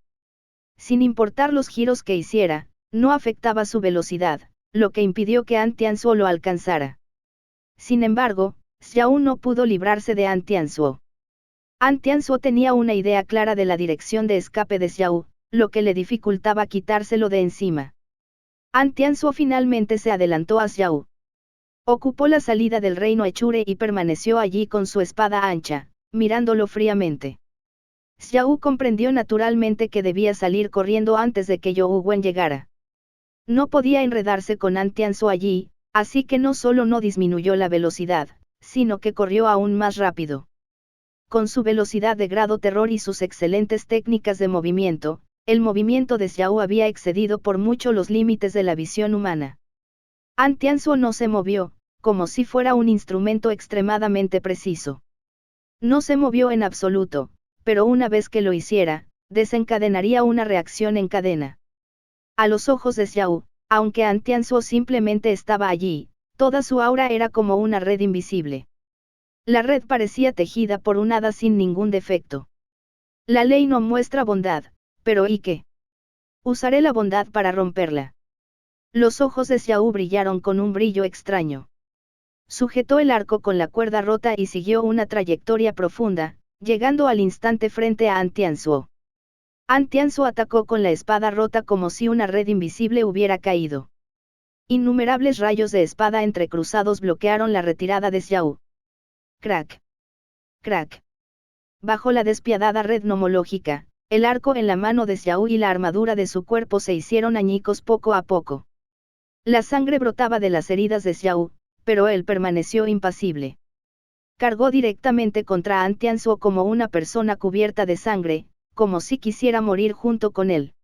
Sin importar los giros que hiciera, no afectaba su velocidad, lo que impidió que An Tianzuo lo alcanzara. Sin embargo, Xiao no pudo librarse de An Tianzuo. An Tianzuo tenía una idea clara de la dirección de escape de Xiao, lo que le dificultaba quitárselo de encima. An Tianzuo finalmente se adelantó a Xiao. Ocupó la salida del reino Echure y permaneció allí con su espada ancha, mirándolo fríamente. Xiao comprendió naturalmente que debía salir corriendo antes de que Zhou Wen llegara. No podía enredarse con An Tianzuo allí, así que no solo no disminuyó la velocidad, sino que corrió aún más rápido. Con su velocidad de grado terror y sus excelentes técnicas de movimiento, el movimiento de Xiao había excedido por mucho los límites de la visión humana. An Tianzuo no se movió, como si fuera un instrumento extremadamente preciso. No se movió en absoluto, pero una vez que lo hiciera, desencadenaría una reacción en cadena. A los ojos de Xiao, aunque An Tianzuo simplemente estaba allí, toda su aura era como una red invisible. La red parecía tejida por un hada sin ningún defecto. La ley no muestra bondad, pero ¿y qué? Usaré la bondad para romperla. Los ojos de Xiao brillaron con un brillo extraño. Sujetó el arco con la cuerda rota y siguió una trayectoria profunda, llegando al instante frente a An Tianzuo. An Tianzuo atacó con la espada rota como si una red invisible hubiera caído. Innumerables rayos de espada entrecruzados bloquearon la retirada de Xiao. Crack. Crack. Bajo la despiadada red nomológica, el arco en la mano de Xiao y la armadura de su cuerpo se hicieron añicos poco a poco. La sangre brotaba de las heridas de Xiao, pero él permaneció impasible. Cargó directamente contra An Tianzuo como una persona cubierta de sangre, como si quisiera morir junto con él.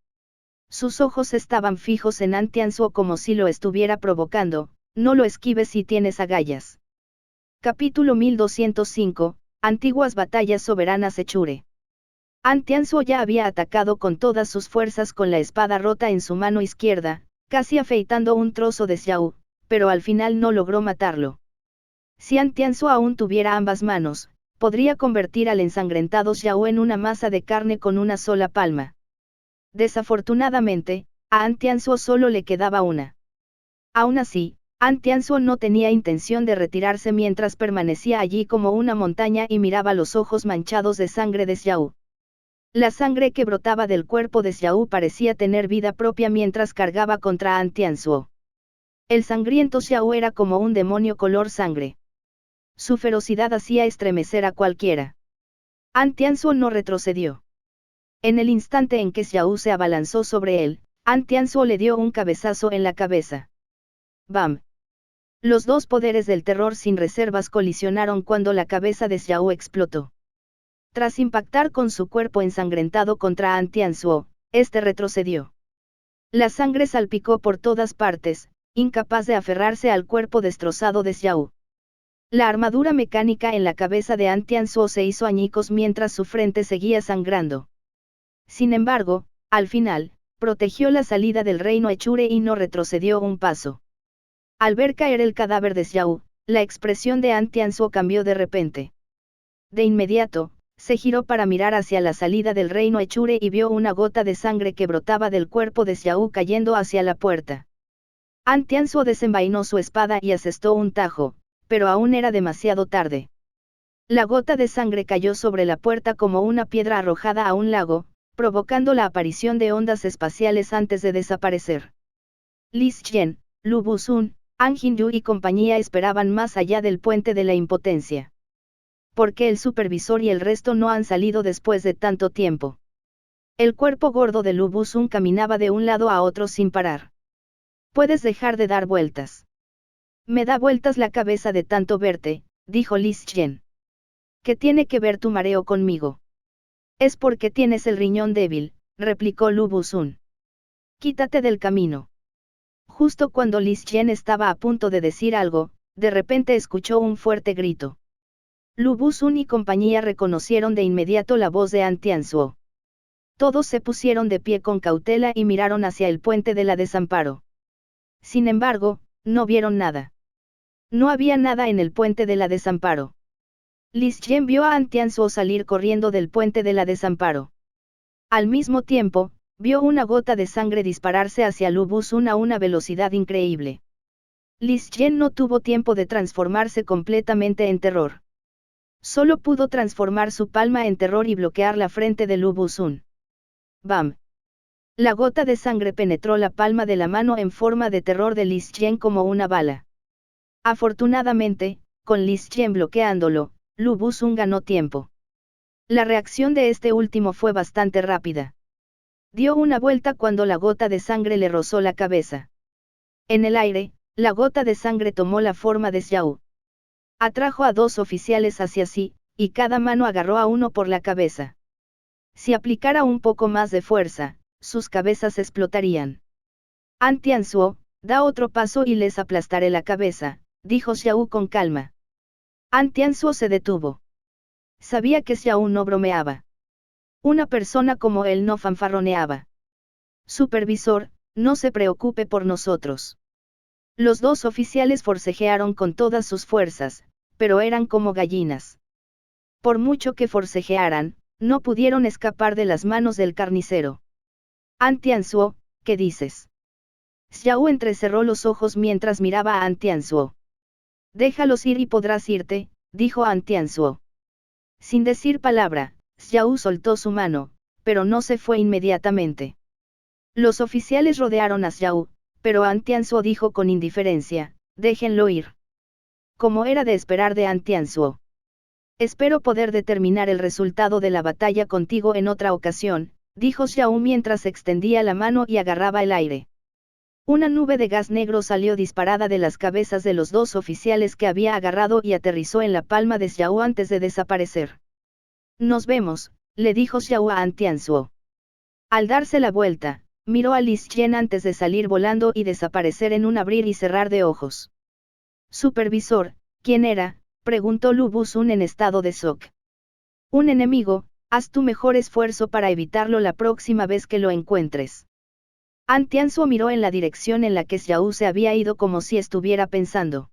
Sus ojos estaban fijos en Antianzuo como si lo estuviera provocando. No lo esquives si tienes agallas. Capítulo 1205, Antiguas batallas soberanas Echure. Antianzuo ya había atacado con todas sus fuerzas con la espada rota en su mano izquierda, casi afeitando un trozo de Xiao, pero al final no logró matarlo. Si Antianzuo aún tuviera ambas manos, podría convertir al ensangrentado Xiao en una masa de carne con una sola palma. Desafortunadamente, a Antianzuo solo le quedaba una. Aún así, Antianzuo no tenía intención de retirarse mientras permanecía allí como una montaña y miraba los ojos manchados de sangre de Xiao. La sangre que brotaba del cuerpo de Xiao parecía tener vida propia mientras cargaba contra Antianzuo. El sangriento Xiao era como un demonio color sangre. Su ferocidad hacía estremecer a cualquiera. Antianzuo no retrocedió. En el instante en que Xiao se abalanzó sobre él, Antianzuo le dio un cabezazo en la cabeza. ¡Bam! Los dos poderes del terror sin reservas colisionaron cuando la cabeza de Xiao explotó. Tras impactar con su cuerpo ensangrentado contra Antianzuo, este retrocedió. La sangre salpicó por todas partes, incapaz de aferrarse al cuerpo destrozado de Xiao. La armadura mecánica en la cabeza de Antianzuo se hizo añicos mientras su frente seguía sangrando. Sin embargo, al final, protegió la salida del reino Echure y no retrocedió un paso. Al ver caer el cadáver de Xiao, la expresión de Antianzuo cambió de repente. De inmediato, se giró para mirar hacia la salida del reino Echure y vio una gota de sangre que brotaba del cuerpo de Xiao cayendo hacia la puerta. Antianzuo desenvainó su espada y asestó un tajo, pero aún era demasiado tarde. La gota de sangre cayó sobre la puerta como una piedra arrojada a un lago, provocando la aparición de ondas espaciales antes de desaparecer. Li Xian, Lu Busun, An Jinyu y compañía esperaban más allá del puente de la impotencia. ¿Por qué el supervisor y el resto no han salido después de tanto tiempo? El cuerpo gordo de Lu Busun caminaba de un lado a otro sin parar. ¿Puedes dejar de dar vueltas? Me da vueltas la cabeza de tanto verte, dijo Li Xian. ¿Qué tiene que ver tu mareo conmigo? Es porque tienes el riñón débil, replicó Lu Busun. Quítate del camino. Justo cuando Li Xian estaba a punto de decir algo, de repente escuchó un fuerte grito. Lu Busun y compañía reconocieron de inmediato la voz de Antianzuo. Todos se pusieron de pie con cautela y miraron hacia el puente de la Desamparo. Sin embargo, no vieron nada. No había nada en el puente de la Desamparo. Li Xian vio a Antianzuo salir corriendo del puente de la Desamparo. Al mismo tiempo, vio una gota de sangre dispararse hacia Lu Busun a una velocidad increíble. Li Xian no tuvo tiempo de transformarse completamente en terror. Solo pudo transformar su palma en terror y bloquear la frente de Lu Busun. ¡Bam! La gota de sangre penetró la palma de la mano en forma de terror de Li Xian como una bala. Afortunadamente, con Li Xian bloqueándolo, Lu Busun ganó tiempo. La reacción de este último fue bastante rápida. Dio una vuelta cuando la gota de sangre le rozó la cabeza. En el aire, la gota de sangre tomó la forma de Xiao. Atrajo a dos oficiales hacia sí, y cada mano agarró a uno por la cabeza. Si aplicara un poco más de fuerza, sus cabezas explotarían. Antianzuo, da otro paso y les aplastaré la cabeza, dijo Xiao con calma. Antianzuo se detuvo. Sabía que Xiao no bromeaba. Una persona como él no fanfarroneaba. Supervisor, no se preocupe por nosotros. Los dos oficiales forcejearon con todas sus fuerzas, pero eran como gallinas. Por mucho que forcejearan, no pudieron escapar de las manos del carnicero. Antianzuo, ¿qué dices? Xiao entrecerró los ojos mientras miraba a Antianzuo. Déjalos ir y podrás irte, dijo Antianzuo. Sin decir palabra, Xiao soltó su mano, pero no se fue inmediatamente. Los oficiales rodearon a Xiao, pero Antianzuo dijo con indiferencia, déjenlo ir. Como era de esperar de Antianzuo. Espero poder determinar el resultado de la batalla contigo en otra ocasión, dijo Xiao mientras extendía la mano y agarraba el aire. Una nube de gas negro salió disparada de las cabezas de los dos oficiales que había agarrado y aterrizó en la palma de Xiao antes de desaparecer. Nos vemos, le dijo Xiao a Antianzuo. Al darse la vuelta, miró a Lis Jen antes de salir volando y desaparecer en un abrir y cerrar de ojos. Supervisor, ¿quién era?, preguntó Lu Busun en estado de shock. Un enemigo, haz tu mejor esfuerzo para evitarlo la próxima vez que lo encuentres. An Tianzuo miró en la dirección en la que Xiao se había ido como si estuviera pensando.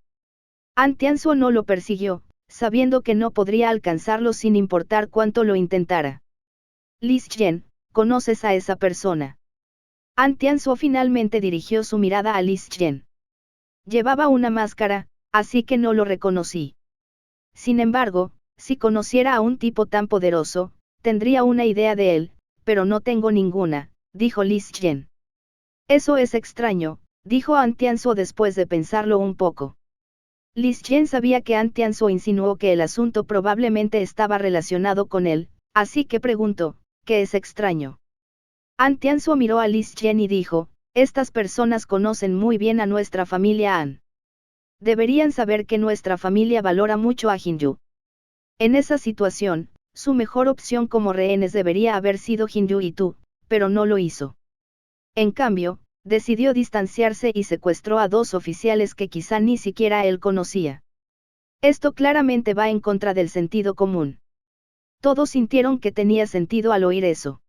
An Tianzuo no lo persiguió, sabiendo que no podría alcanzarlo sin importar cuánto lo intentara. Lis Jen, ¿conoces a esa persona? An Tianzuo finalmente dirigió su mirada a Lis Jen. Llevaba una máscara, así que no lo reconocí. Sin embargo, si conociera a un tipo tan poderoso, tendría una idea de él, pero no tengo ninguna, dijo Lis Jen. Eso es extraño, dijo An Tianzuo después de pensarlo un poco. Lis Jen sabía que An Tianzuo insinuó que el asunto probablemente estaba relacionado con él, así que preguntó, ¿qué es extraño? An Tianzuo miró a Lis Jen y dijo, estas personas conocen muy bien a nuestra familia An. Deberían saber que nuestra familia valora mucho a Jinyu. En esa situación, su mejor opción como rehenes debería haber sido Jinyu y tú, pero no lo hizo. En cambio, decidió distanciarse y secuestró a 2 oficiales que quizá ni siquiera él conocía. Esto claramente va en contra del sentido común. Todos sintieron que tenía sentido al oír eso.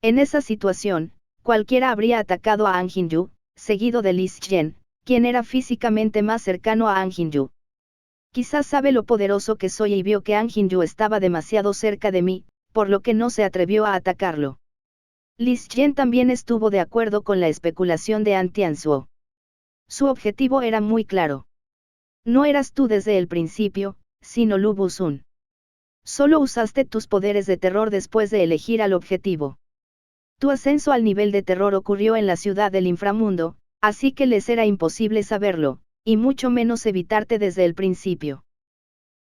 En esa situación, cualquiera habría atacado a An Jinyu, seguido de Lis Jen, quien era físicamente más cercano a An Jinyu. Quizás sabe lo poderoso que soy y vio que An Jinyu estaba demasiado cerca de mí, por lo que no se atrevió a atacarlo. Lis Jen también estuvo de acuerdo con la especulación de An Tianzuo. Su objetivo era muy claro. No eras tú desde el principio, sino Lu Busun. Solo usaste tus poderes de terror después de elegir al objetivo. Tu ascenso al nivel de terror ocurrió en la ciudad del inframundo, así que les era imposible saberlo, y mucho menos evitarte desde el principio.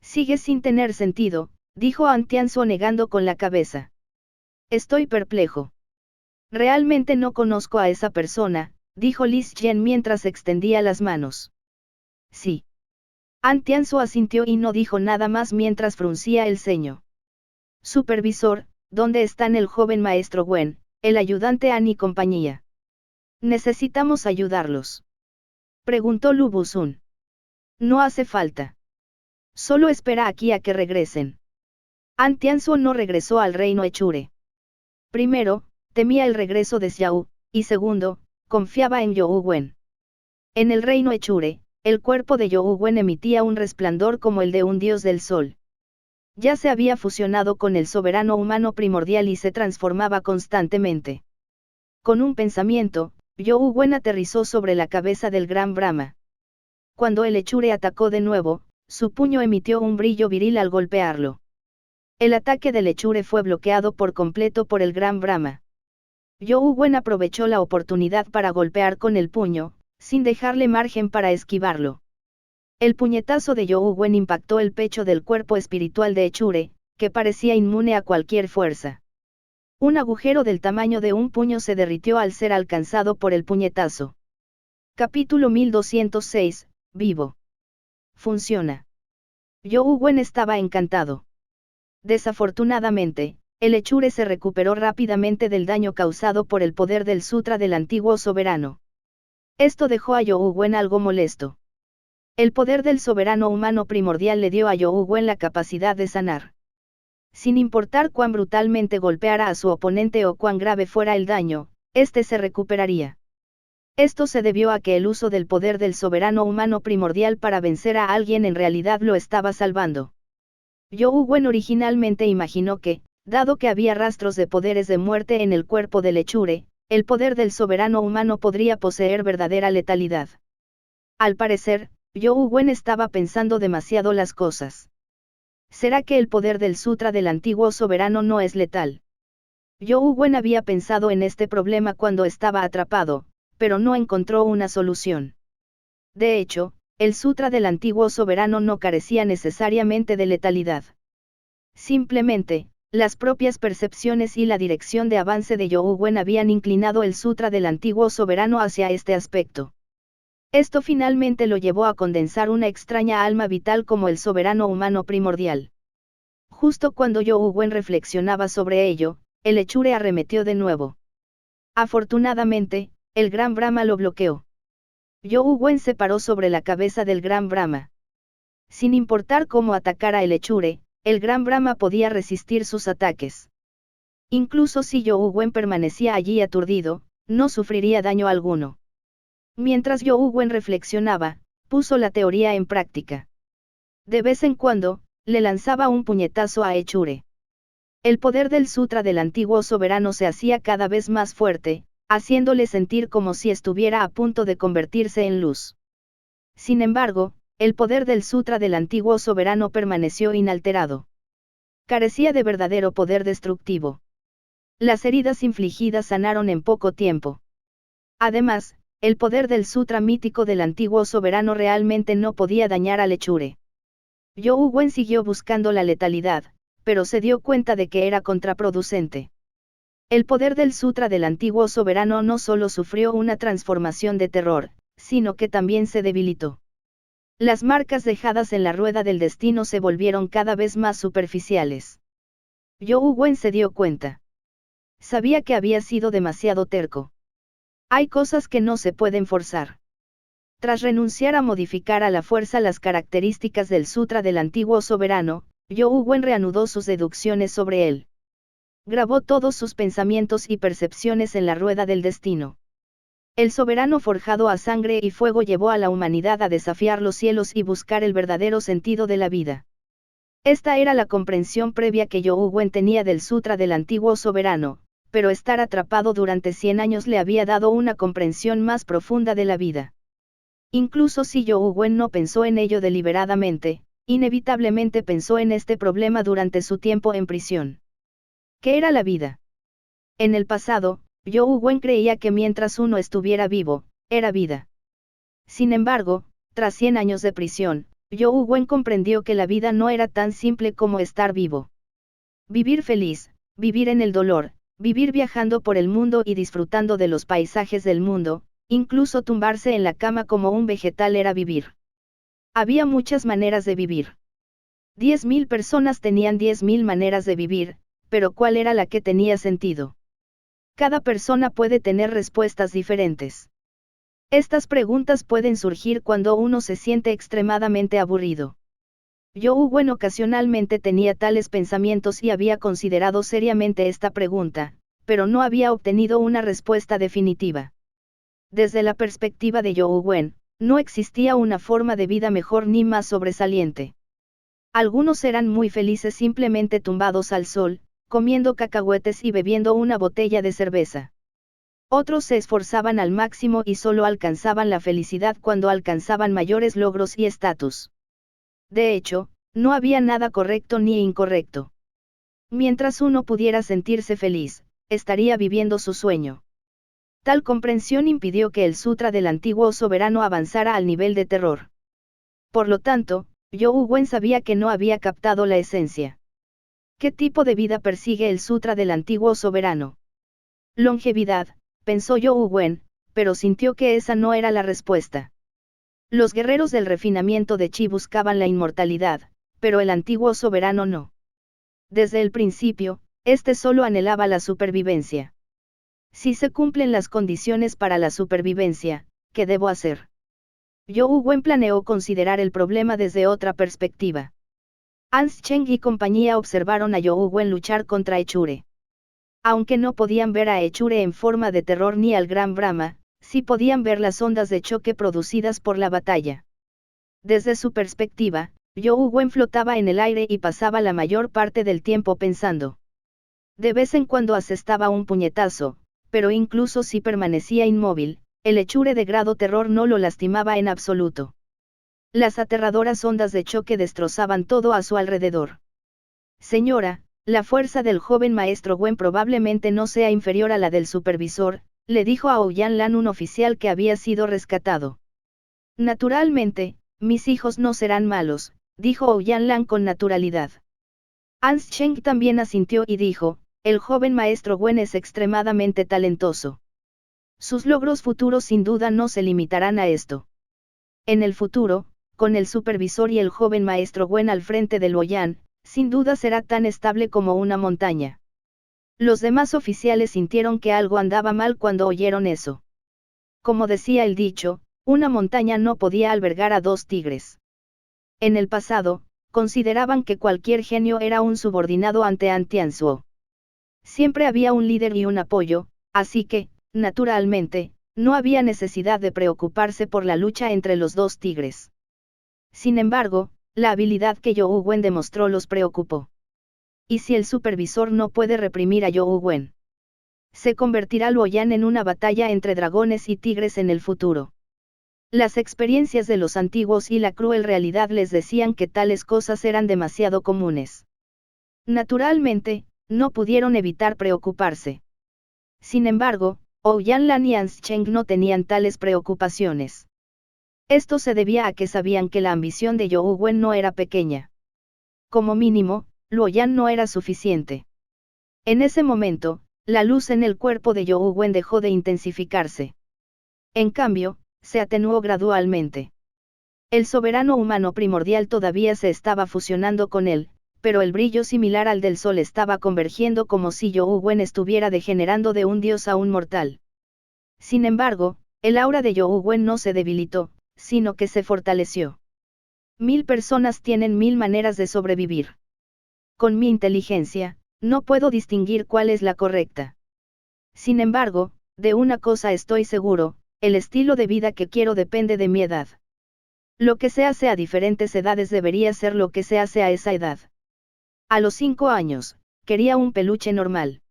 Sigue sin tener sentido, dijo An Tianzuo negando con la cabeza. Estoy perplejo. Realmente no conozco a esa persona, dijo Lis Jen mientras extendía las manos. Sí. An Tianzuo asintió y no dijo nada más mientras fruncía el ceño. Supervisor, ¿dónde están el joven maestro Wen, el ayudante An y compañía? Necesitamos ayudarlos. Preguntó Lu Busun. No hace falta. Solo espera aquí a que regresen. An Tianzuo no regresó al reino Echure. Primero, temía el regreso de Xiao, y segundo, confiaba en You Wen. En el reino Echure, el cuerpo de You Wen emitía un resplandor como el de un dios del sol. Ya se había fusionado con el soberano humano primordial y se transformaba constantemente. Con un pensamiento, You Wen aterrizó sobre la cabeza del gran Brahma. Cuando el Echure atacó de nuevo, su puño emitió un brillo viril al golpearlo. El ataque del Echure fue bloqueado por completo por el gran Brahma. You Wen aprovechó la oportunidad para golpear con el puño, sin dejarle margen para esquivarlo. El puñetazo de You Wen impactó el pecho del cuerpo espiritual de Echure, que parecía inmune a cualquier fuerza. Un agujero del tamaño de un puño se derritió al ser alcanzado por el puñetazo. Capítulo 1206, vivo. Funciona. You Wen estaba encantado. Desafortunadamente, el Echure se recuperó rápidamente del daño causado por el poder del Sutra del antiguo soberano. Esto dejó a You Wen algo molesto. El poder del soberano humano primordial le dio a You Wen la capacidad de sanar. Sin importar cuán brutalmente golpeara a su oponente o cuán grave fuera el daño, este se recuperaría. Esto se debió a que el uso del poder del soberano humano primordial para vencer a alguien en realidad lo estaba salvando. You Wen originalmente imaginó que, dado que había rastros de poderes de muerte en el cuerpo del Echure, el poder del soberano humano podría poseer verdadera letalidad. Al parecer, You Wen estaba pensando demasiado las cosas. ¿Será que el poder del Sutra del antiguo soberano no es letal? You Wen había pensado en este problema cuando estaba atrapado, pero no encontró una solución. De hecho, el Sutra del antiguo soberano no carecía necesariamente de letalidad. Simplemente, las propias percepciones y la dirección de avance de You Wen habían inclinado el Sutra del antiguo soberano hacia este aspecto. Esto finalmente lo llevó a condensar una extraña alma vital como el soberano humano primordial. Justo cuando You Wen reflexionaba sobre ello, el Echure arremetió de nuevo. Afortunadamente, el Gran Brahma lo bloqueó. Zhou Wen se paró sobre la cabeza del Gran Brahma. Sin importar cómo atacara el hechure, el Gran Brahma podía resistir sus ataques. Incluso si Zhou Wen permanecía allí aturdido, no sufriría daño alguno. Mientras Zhou Wen reflexionaba, puso la teoría en práctica. De vez en cuando, le lanzaba un puñetazo a hechure. El poder del sutra del antiguo soberano se hacía cada vez más fuerte, haciéndole sentir como si estuviera a punto de convertirse en luz. Sin embargo, el poder del sutra del antiguo soberano permaneció inalterado. Carecía de verdadero poder destructivo. Las heridas infligidas sanaron en poco tiempo. Además, el poder del sutra mítico del antiguo soberano realmente no podía dañar al hechure. Zhou Wen siguió buscando la letalidad, pero se dio cuenta de que era contraproducente. El poder del sutra del antiguo soberano no solo sufrió una transformación de terror, sino que también se debilitó. Las marcas dejadas en la rueda del destino se volvieron cada vez más superficiales. Zhou Wen se dio cuenta. Sabía que había sido demasiado terco. Hay cosas que no se pueden forzar. Tras renunciar a modificar a la fuerza las características del sutra del antiguo soberano, Zhou Wen reanudó sus deducciones sobre él. Grabó todos sus pensamientos y percepciones en la rueda del destino. El soberano forjado a sangre y fuego llevó a la humanidad a desafiar los cielos y buscar el verdadero sentido de la vida. Esta era la comprensión previa que Zhou Wen tenía del sutra del antiguo soberano, pero estar atrapado durante 100 años le había dado una comprensión más profunda de la vida. Incluso si Zhou Wen no pensó en ello deliberadamente, inevitablemente pensó en este problema durante su tiempo en prisión. ¿Qué era la vida? En el pasado, Zhou Wen creía que mientras uno estuviera vivo, era vida. Sin embargo, tras 100 años de prisión, Zhou Wen comprendió que la vida no era tan simple como estar vivo. Vivir feliz, vivir en el dolor, vivir viajando por el mundo y disfrutando de los paisajes del mundo, incluso tumbarse en la cama como un vegetal era vivir. Había muchas maneras de vivir. 10.000 personas tenían 10.000 maneras de vivir, pero ¿cuál era la que tenía sentido? Cada persona puede tener respuestas diferentes. Estas preguntas pueden surgir cuando uno se siente extremadamente aburrido. Zhou Wen ocasionalmente tenía tales pensamientos y había considerado seriamente esta pregunta, pero no había obtenido una respuesta definitiva. Desde la perspectiva de Zhou Wen, no existía una forma de vida mejor ni más sobresaliente. Algunos eran muy felices simplemente tumbados al sol, comiendo cacahuetes y bebiendo una botella de cerveza. Otros se esforzaban al máximo y solo alcanzaban la felicidad cuando alcanzaban mayores logros y estatus. De hecho, no había nada correcto ni incorrecto. Mientras uno pudiera sentirse feliz, estaría viviendo su sueño. Tal comprensión impidió que el sutra del antiguo soberano avanzara al nivel de terror. Por lo tanto, Zhou Wen sabía que no había captado la esencia. ¿Qué tipo de vida persigue el sutra del antiguo soberano? Longevidad, pensó Zhou Wen, pero sintió que esa no era la respuesta. Los guerreros del refinamiento de Chi buscaban la inmortalidad, pero el antiguo soberano no. Desde el principio, este solo anhelaba la supervivencia. Si se cumplen las condiciones para la supervivencia, ¿qué debo hacer? Zhou Wen planeó considerar el problema desde otra perspectiva. Ans Cheng y compañía observaron a Zhou Wen luchar contra hechure. Aunque no podían ver a hechure en forma de terror ni al Gran Brahma, sí podían ver las ondas de choque producidas por la batalla. Desde su perspectiva, Zhou Wen flotaba en el aire y pasaba la mayor parte del tiempo pensando. De vez en cuando asestaba un puñetazo, pero incluso si permanecía inmóvil, el hechure de grado terror no lo lastimaba en absoluto. Las aterradoras ondas de choque destrozaban todo a su alrededor. Señora, la fuerza del joven maestro Wen probablemente no sea inferior a la del supervisor, le dijo a Ouyang Lan un oficial que había sido rescatado. Naturalmente, mis hijos no serán malos, dijo Ouyang Lan con naturalidad. Ans Cheng también asintió y dijo, el joven maestro Wen es extremadamente talentoso. Sus logros futuros sin duda no se limitarán a esto. En el futuro, con el supervisor y el joven maestro Wen al frente del Luoyang, sin duda será tan estable como una montaña. Los demás oficiales sintieron que algo andaba mal cuando oyeron eso. Como decía el dicho, una montaña no podía albergar a dos tigres. En el pasado, consideraban que cualquier genio era un subordinado ante Antianzuo. Siempre había un líder y un apoyo, así que, naturalmente, no había necesidad de preocuparse por la lucha entre los dos tigres. Sin embargo, la habilidad que You Wen demostró los preocupó. ¿Y si el supervisor no puede reprimir a You Wen? Se convertirá Luoyang en una batalla entre dragones y tigres en el futuro. Las experiencias de los antiguos y la cruel realidad les decían que tales cosas eran demasiado comunes. Naturalmente, no pudieron evitar preocuparse. Sin embargo, Ouyang Lan y Ans Cheng no tenían tales preocupaciones. Esto se debía a que sabían que la ambición de You Wen no era pequeña. Como mínimo, Luoyang no era suficiente. En ese momento, la luz en el cuerpo de You Wen dejó de intensificarse. En cambio, se atenuó gradualmente. El soberano humano primordial todavía se estaba fusionando con él, pero el brillo similar al del sol estaba convergiendo como si You Wen estuviera degenerando de un dios a un mortal. Sin embargo, el aura de You Wen no se debilitó, sino que se fortaleció. 1000 personas tienen 1000 maneras de sobrevivir. Con mi inteligencia, no puedo distinguir cuál es la correcta. Sin embargo, de una cosa estoy seguro, el estilo de vida que quiero depende de mi edad. Lo que se hace a diferentes edades debería ser lo que se hace a esa edad. A los 5 años, quería un peluche normal.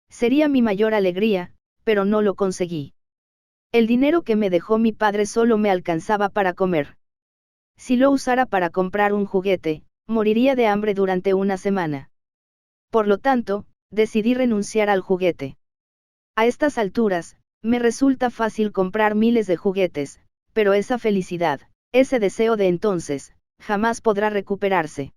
Sería mi mayor alegría, pero no lo conseguí. El dinero que me dejó mi padre solo me alcanzaba para comer. Si lo usara para comprar un juguete, moriría de hambre durante una semana. Por lo tanto, decidí renunciar al juguete. A estas alturas, me resulta fácil comprar miles de juguetes, pero esa felicidad, ese deseo de entonces, jamás podrá recuperarse.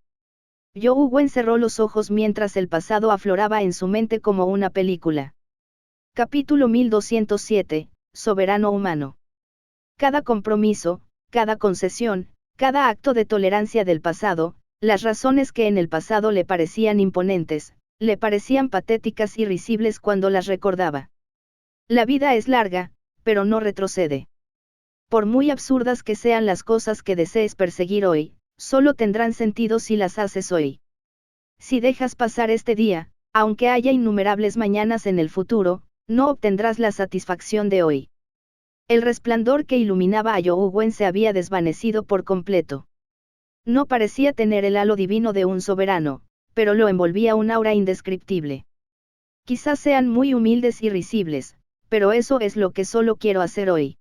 You Wen cerró los ojos mientras el pasado afloraba en su mente como una película. Capítulo 1207, Soberano humano. Cada compromiso, cada concesión, cada acto de tolerancia del pasado, las razones que en el pasado le parecían imponentes, le parecían patéticas y risibles cuando las recordaba. La vida es larga, pero no retrocede. Por muy absurdas que sean las cosas que desees perseguir hoy, solo tendrán sentido si las haces hoy. Si dejas pasar este día, aunque haya innumerables mañanas en el futuro, no obtendrás la satisfacción de hoy. El resplandor que iluminaba a You Wen se había desvanecido por completo. No parecía tener el halo divino de un soberano, pero lo envolvía un aura indescriptible. Quizás sean muy humildes y risibles, pero eso es lo que solo quiero hacer hoy.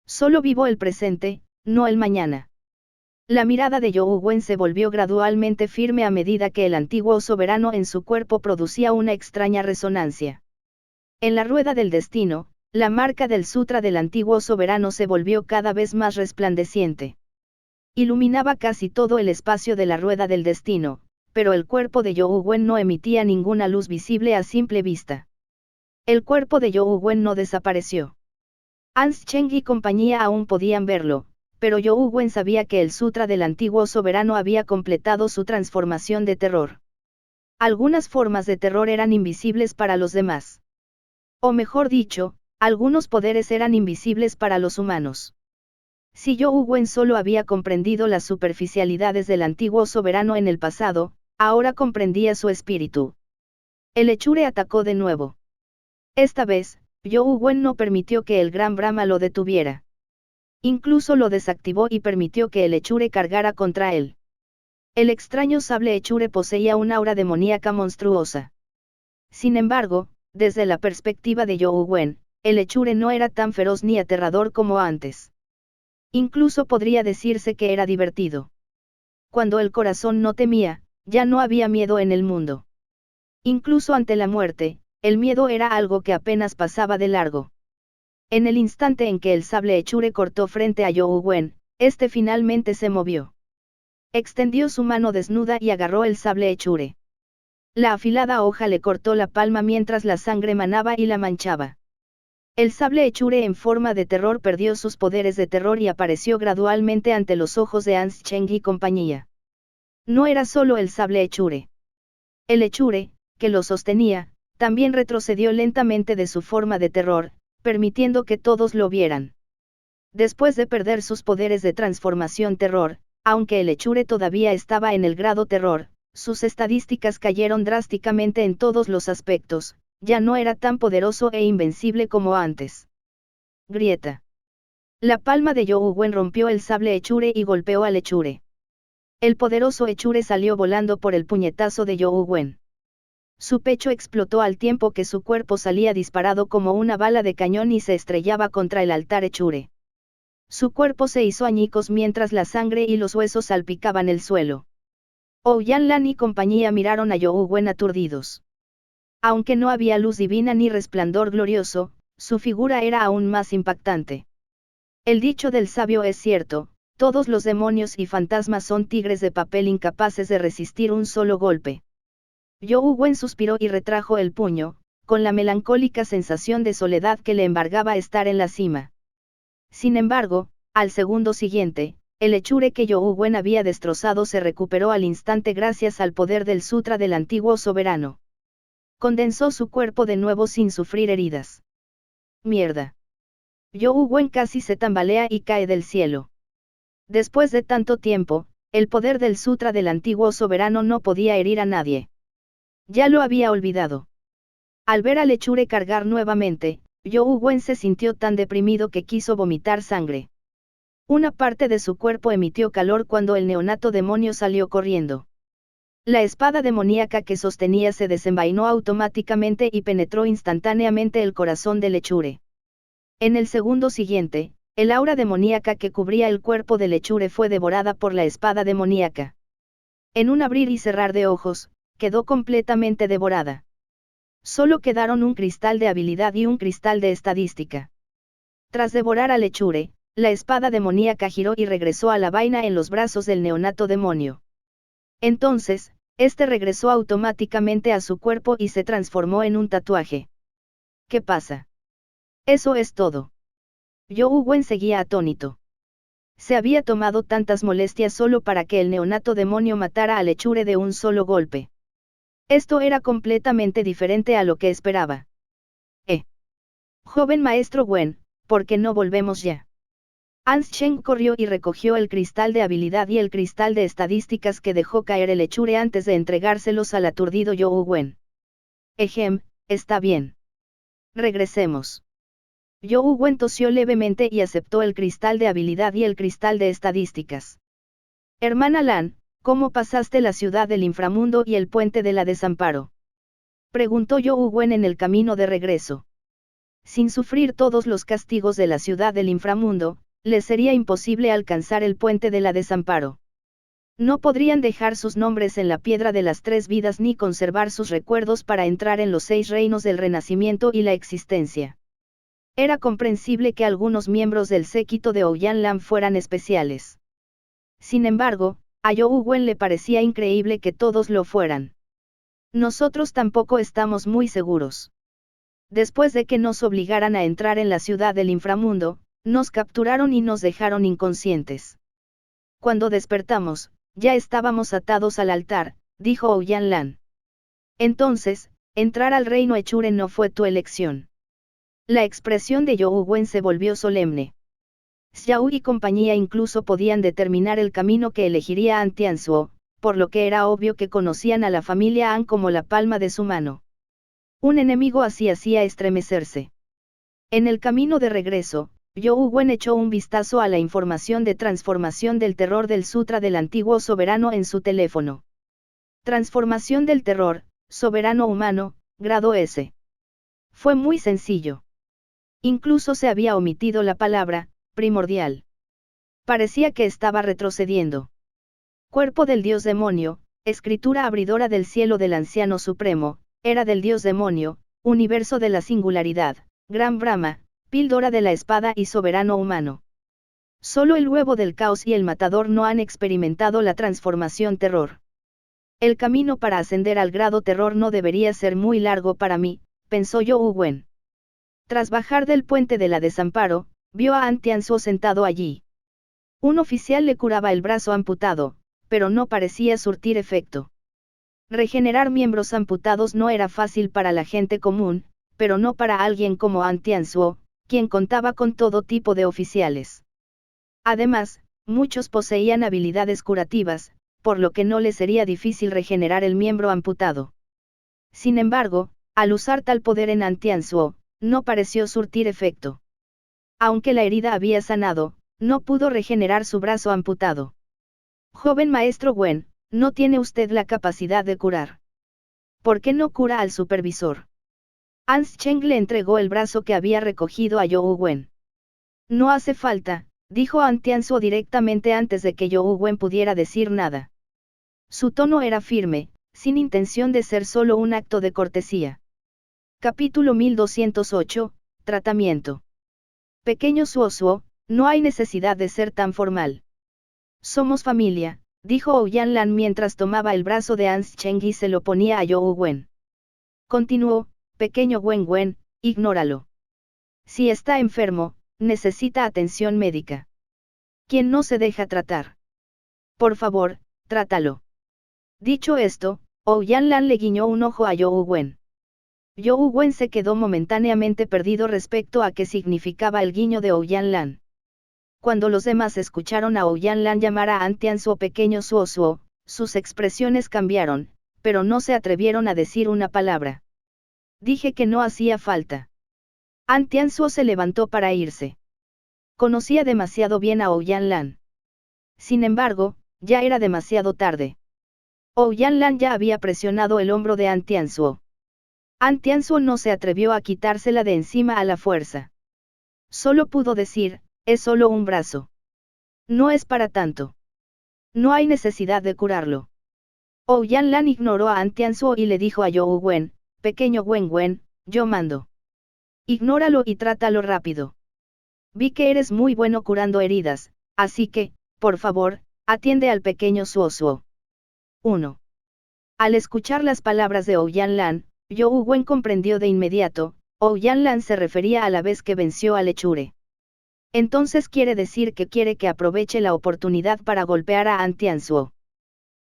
Solo vivo el presente, no el mañana. La mirada de You Wen se volvió gradualmente firme a medida que el antiguo soberano en su cuerpo producía una extraña resonancia. En la rueda del destino, la marca del sutra del antiguo soberano se volvió cada vez más resplandeciente. Iluminaba casi todo el espacio de la rueda del destino, pero el cuerpo de You Wen no emitía ninguna luz visible a simple vista. El cuerpo de You Wen no desapareció. Ans Cheng y compañía aún podían verlo, pero You Wen sabía que el sutra del antiguo soberano había completado su transformación de terror. Algunas formas de terror eran invisibles para los demás. O mejor dicho, algunos poderes eran invisibles para los humanos. Si You Wen solo había comprendido las superficialidades del antiguo soberano en el pasado, ahora comprendía su espíritu. El hechure atacó de nuevo. Esta vez, You Wen no permitió que el gran Brahma lo detuviera. Incluso lo desactivó y permitió que el hechure cargara contra él. El extraño sable hechure poseía un aura demoníaca monstruosa. Sin embargo, desde la perspectiva de You Wen, el hechure no era tan feroz ni aterrador como antes. Incluso podría decirse que era divertido. Cuando el corazón no temía, ya no había miedo en el mundo. Incluso ante la muerte, el miedo era algo que apenas pasaba de largo. En el instante en que el sable hechure cortó frente a You Wen, este finalmente se movió. Extendió su mano desnuda y agarró el sable hechure. La afilada hoja le cortó la palma mientras la sangre manaba y la manchaba. El sable hechure en forma de terror perdió sus poderes de terror y apareció gradualmente ante los ojos de Ans Cheng y compañía. No era solo el sable hechure. El hechure, que lo sostenía, también retrocedió lentamente de su forma de terror, permitiendo que todos lo vieran. Después de perder sus poderes de transformación terror, aunque el hechure todavía estaba en el grado terror, sus estadísticas cayeron drásticamente en todos los aspectos, ya no era tan poderoso e invencible como antes. Grieta. La palma de Youwen rompió el sable hechure y golpeó al hechure. El poderoso hechure salió volando por el puñetazo de Youwen. Su pecho explotó al tiempo que su cuerpo salía disparado como una bala de cañón y se estrellaba contra el altar hechure. Su cuerpo se hizo añicos mientras la sangre y los huesos salpicaban el suelo. Ouyang-lan y compañía miraron a Youwen aturdidos. Aunque no había luz divina ni resplandor glorioso, su figura era aún más impactante. El dicho del sabio es cierto, todos los demonios y fantasmas son tigres de papel incapaces de resistir un solo golpe. Youwen suspiró y retrajo el puño, con la melancólica sensación de soledad que le embargaba estar en la cima. Sin embargo, al segundo siguiente, el hechure que Youwen había destrozado se recuperó al instante gracias al poder del sutra del antiguo soberano. Condensó su cuerpo de nuevo sin sufrir heridas. Mierda. Youwen casi se tambalea y cae del cielo. Después de tanto tiempo, el poder del sutra del antiguo soberano no podía herir a nadie. Ya lo había olvidado. Al ver al hechure cargar nuevamente, Youwen se sintió tan deprimido que quiso vomitar sangre. Una parte de su cuerpo emitió calor cuando el neonato demonio salió corriendo. La espada demoníaca que sostenía se desenvainó automáticamente y penetró instantáneamente el corazón del hechure. En el segundo siguiente, el aura demoníaca que cubría el cuerpo del hechure fue devorada por la espada demoníaca. En un abrir y cerrar de ojos, quedó completamente devorada. Solo quedaron un cristal de habilidad y un cristal de estadística. Tras devorar al hechure, la espada demoníaca giró y regresó a la vaina en los brazos del neonato demonio. Entonces, este regresó automáticamente a su cuerpo y se transformó en un tatuaje. ¿Qué pasa? Eso es todo. Youwen seguía atónito. Se había tomado tantas molestias solo para que el neonato demonio matara al hechure de un solo golpe. Esto era completamente diferente a lo que esperaba. Joven maestro Wen, ¿por qué no volvemos ya? Anshen corrió y recogió el cristal de habilidad y el cristal de estadísticas que dejó caer el hechure antes de entregárselos al aturdido Youwen. Está bien. Regresemos. Youwen tosió levemente y aceptó el cristal de habilidad y el cristal de estadísticas. Hermana Lan, ¿cómo pasaste la ciudad del inframundo y el puente de la desamparo? Preguntó Youwen en el camino de regreso. Sin sufrir todos los castigos de la ciudad del inframundo, les sería imposible alcanzar el puente de la desamparo. No podrían dejar sus nombres en la piedra de las 3 vidas ni conservar sus recuerdos para entrar en los 6 reinos del renacimiento y la existencia. Era comprensible que algunos miembros del séquito de Ouyang-lan fueran especiales. Sin embargo, a Youwen le parecía increíble que todos lo fueran. Nosotros tampoco estamos muy seguros. Después de que nos obligaran a entrar en la ciudad del inframundo, nos capturaron y nos dejaron inconscientes. Cuando despertamos, ya estábamos atados al altar, dijo Ouyang-lan. Entonces, entrar al reino hechure no fue tu elección. La expresión de Youwen se volvió solemne. Xiao y compañía incluso podían determinar el camino que elegiría An Tianzuo, por lo que era obvio que conocían a la familia An como la palma de su mano. Un enemigo así hacía estremecerse. En el camino de regreso, Youwen echó un vistazo a la información de transformación del terror del sutra del antiguo soberano en su teléfono. Transformación del terror, soberano humano, grado S. Fue muy sencillo. Incluso se había omitido la palabra, primordial. Parecía que estaba retrocediendo. Cuerpo del dios demonio, escritura abridora del cielo del anciano supremo, era del dios demonio, universo de la singularidad, gran Brahma, píldora de la espada y soberano humano. Solo el huevo del caos y el matador no han experimentado la transformación terror. El camino para ascender al grado terror no debería ser muy largo para mí, pensó Youwen. Tras bajar del puente de la desamparo, vio a An Tianzuo sentado allí. Un oficial le curaba el brazo amputado, pero no parecía surtir efecto. Regenerar miembros amputados no era fácil para la gente común, pero no para alguien como An Tianzuo, quien contaba con todo tipo de oficiales. Además, muchos poseían habilidades curativas, por lo que no le sería difícil regenerar el miembro amputado. Sin embargo, al usar tal poder en An Tianzuo, no pareció surtir efecto. Aunque la herida había sanado, no pudo regenerar su brazo amputado. Joven maestro Wen, no tiene usted la capacidad de curar. ¿Por qué no cura al supervisor? Ans Cheng le entregó el brazo que había recogido a Youhu Wen. No hace falta, dijo An Tianzuo directamente antes de que Youhu Wen pudiera decir nada. Su tono era firme, sin intención de ser solo un acto de cortesía. Capítulo 1208, Tratamiento. Pequeño Suosuo, no hay necesidad de ser tan formal. Somos familia, dijo Ouyang Lan mientras tomaba el brazo de Ans Cheng y se lo ponía a Youhu Wen. Continuó, pequeño Wen Wen, ignóralo. Si está enfermo, necesita atención médica. ¿Quién no se deja tratar? Por favor, trátalo. Dicho esto, Ouyang Lan le guiñó un ojo a Youhu Wen. Youhu Wen se quedó momentáneamente perdido respecto a qué significaba el guiño de Ouyang Lan. Cuando los demás escucharon a Ouyang Lan llamar a An Tianzuo pequeño Suosuo, sus expresiones cambiaron, pero no se atrevieron a decir una palabra. Dije que no hacía falta. An Tianzuo se levantó para irse. Conocía demasiado bien a Ouyang Lan. Sin embargo, ya era demasiado tarde. Ouyang Lan ya había presionado el hombro de An Tianzuo. An Tianzuo no se atrevió a quitársela de encima a la fuerza. Solo pudo decir, es solo un brazo. No es para tanto. No hay necesidad de curarlo. Ouyang Lan ignoró a An Tianzuo y le dijo a Youhu Wen, pequeño Wen Wen, yo mando. Ignóralo y trátalo rápido. Vi que eres muy bueno curando heridas, así que, por favor, atiende al pequeño Suosuo. 1. Al escuchar las palabras de Ouyang Lan, Youhu Wen comprendió de inmediato, Ouyang Lan se refería a la vez que venció a Lechure. Entonces quiere decir que quiere que aproveche la oportunidad para golpear a An Tianzuo.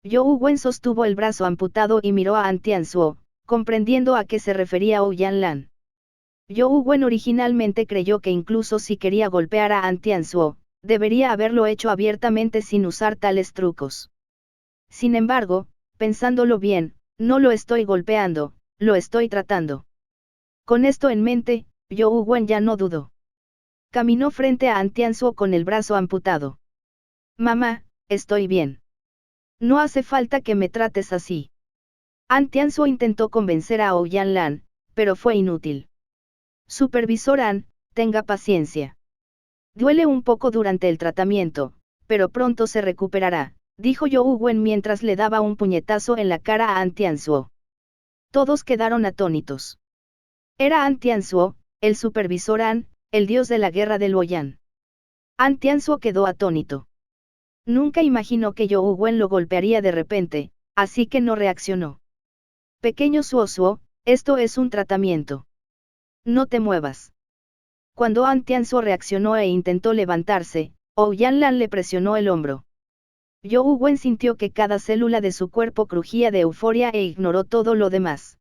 Youhu Wen sostuvo el brazo amputado y miró a An Tianzuo, comprendiendo a qué se refería Ouyang Lan. Youhu Wen originalmente creyó que incluso si quería golpear a An Tianzuo, debería haberlo hecho abiertamente sin usar tales trucos. Sin embargo, pensándolo bien, no lo estoy golpeando, lo estoy tratando. Con esto en mente, Youhu Wen ya no dudó. Caminó frente a An Tianzuo con el brazo amputado. Mamá, estoy bien. No hace falta que me trates así. An Tianzuo intentó convencer a Ouyang Lan, pero fue inútil. Supervisor An, tenga paciencia. Duele un poco durante el tratamiento, pero pronto se recuperará, dijo Youhu Wen mientras le daba un puñetazo en la cara a An Tianzuo. Todos quedaron atónitos. Era An Tianzuo, el supervisor An, el dios de la guerra de Luoyang. An Tianzuo quedó atónito. Nunca imaginó que Youhu Wen lo golpearía de repente, así que no reaccionó. Pequeño Suosuo, esto es un tratamiento. No te muevas. Cuando An Tianzuo reaccionó e intentó levantarse, Ouyang Lan le presionó el hombro. Youhu Wen sintió que cada célula de su cuerpo crujía de euforia e ignoró todo lo demás.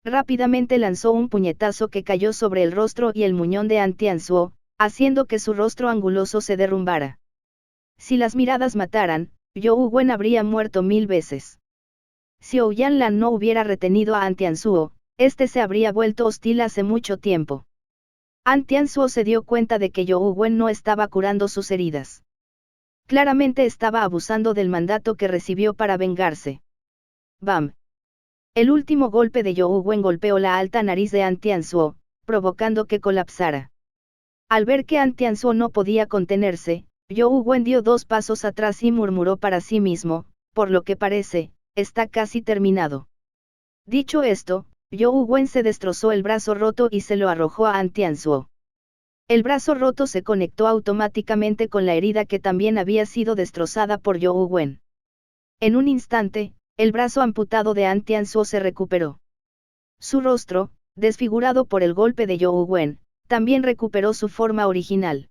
Rápidamente lanzó un puñetazo que cayó sobre el rostro y el muñón de An Tianzuo, haciendo que su rostro anguloso se derrumbara. Si las miradas mataran, Youhu Wen habría muerto 1000 veces. Si Ouyang Lan no hubiera retenido a An Tianzuo, este se habría vuelto hostil hace mucho tiempo. An Tianzuo se dio cuenta de que Youhu Wen no estaba curando sus heridas. Claramente estaba abusando del mandato que recibió para vengarse. ¡Bam! El último golpe de Youhu Wen golpeó la alta nariz de An Tianzuo, provocando que colapsara. Al ver que An Tianzuo no podía contenerse, Youhu Wen dio 2 pasos atrás y murmuró para sí mismo, por lo que parece, está casi terminado. Dicho esto, Youhu Wen se destrozó el brazo roto y se lo arrojó a An Tianzuo. El brazo roto se conectó automáticamente con la herida que también había sido destrozada por Youhu Wen. En un instante, el brazo amputado de An Tianzuo se recuperó. Su rostro, desfigurado por el golpe de Youhu Wen, también recuperó su forma original.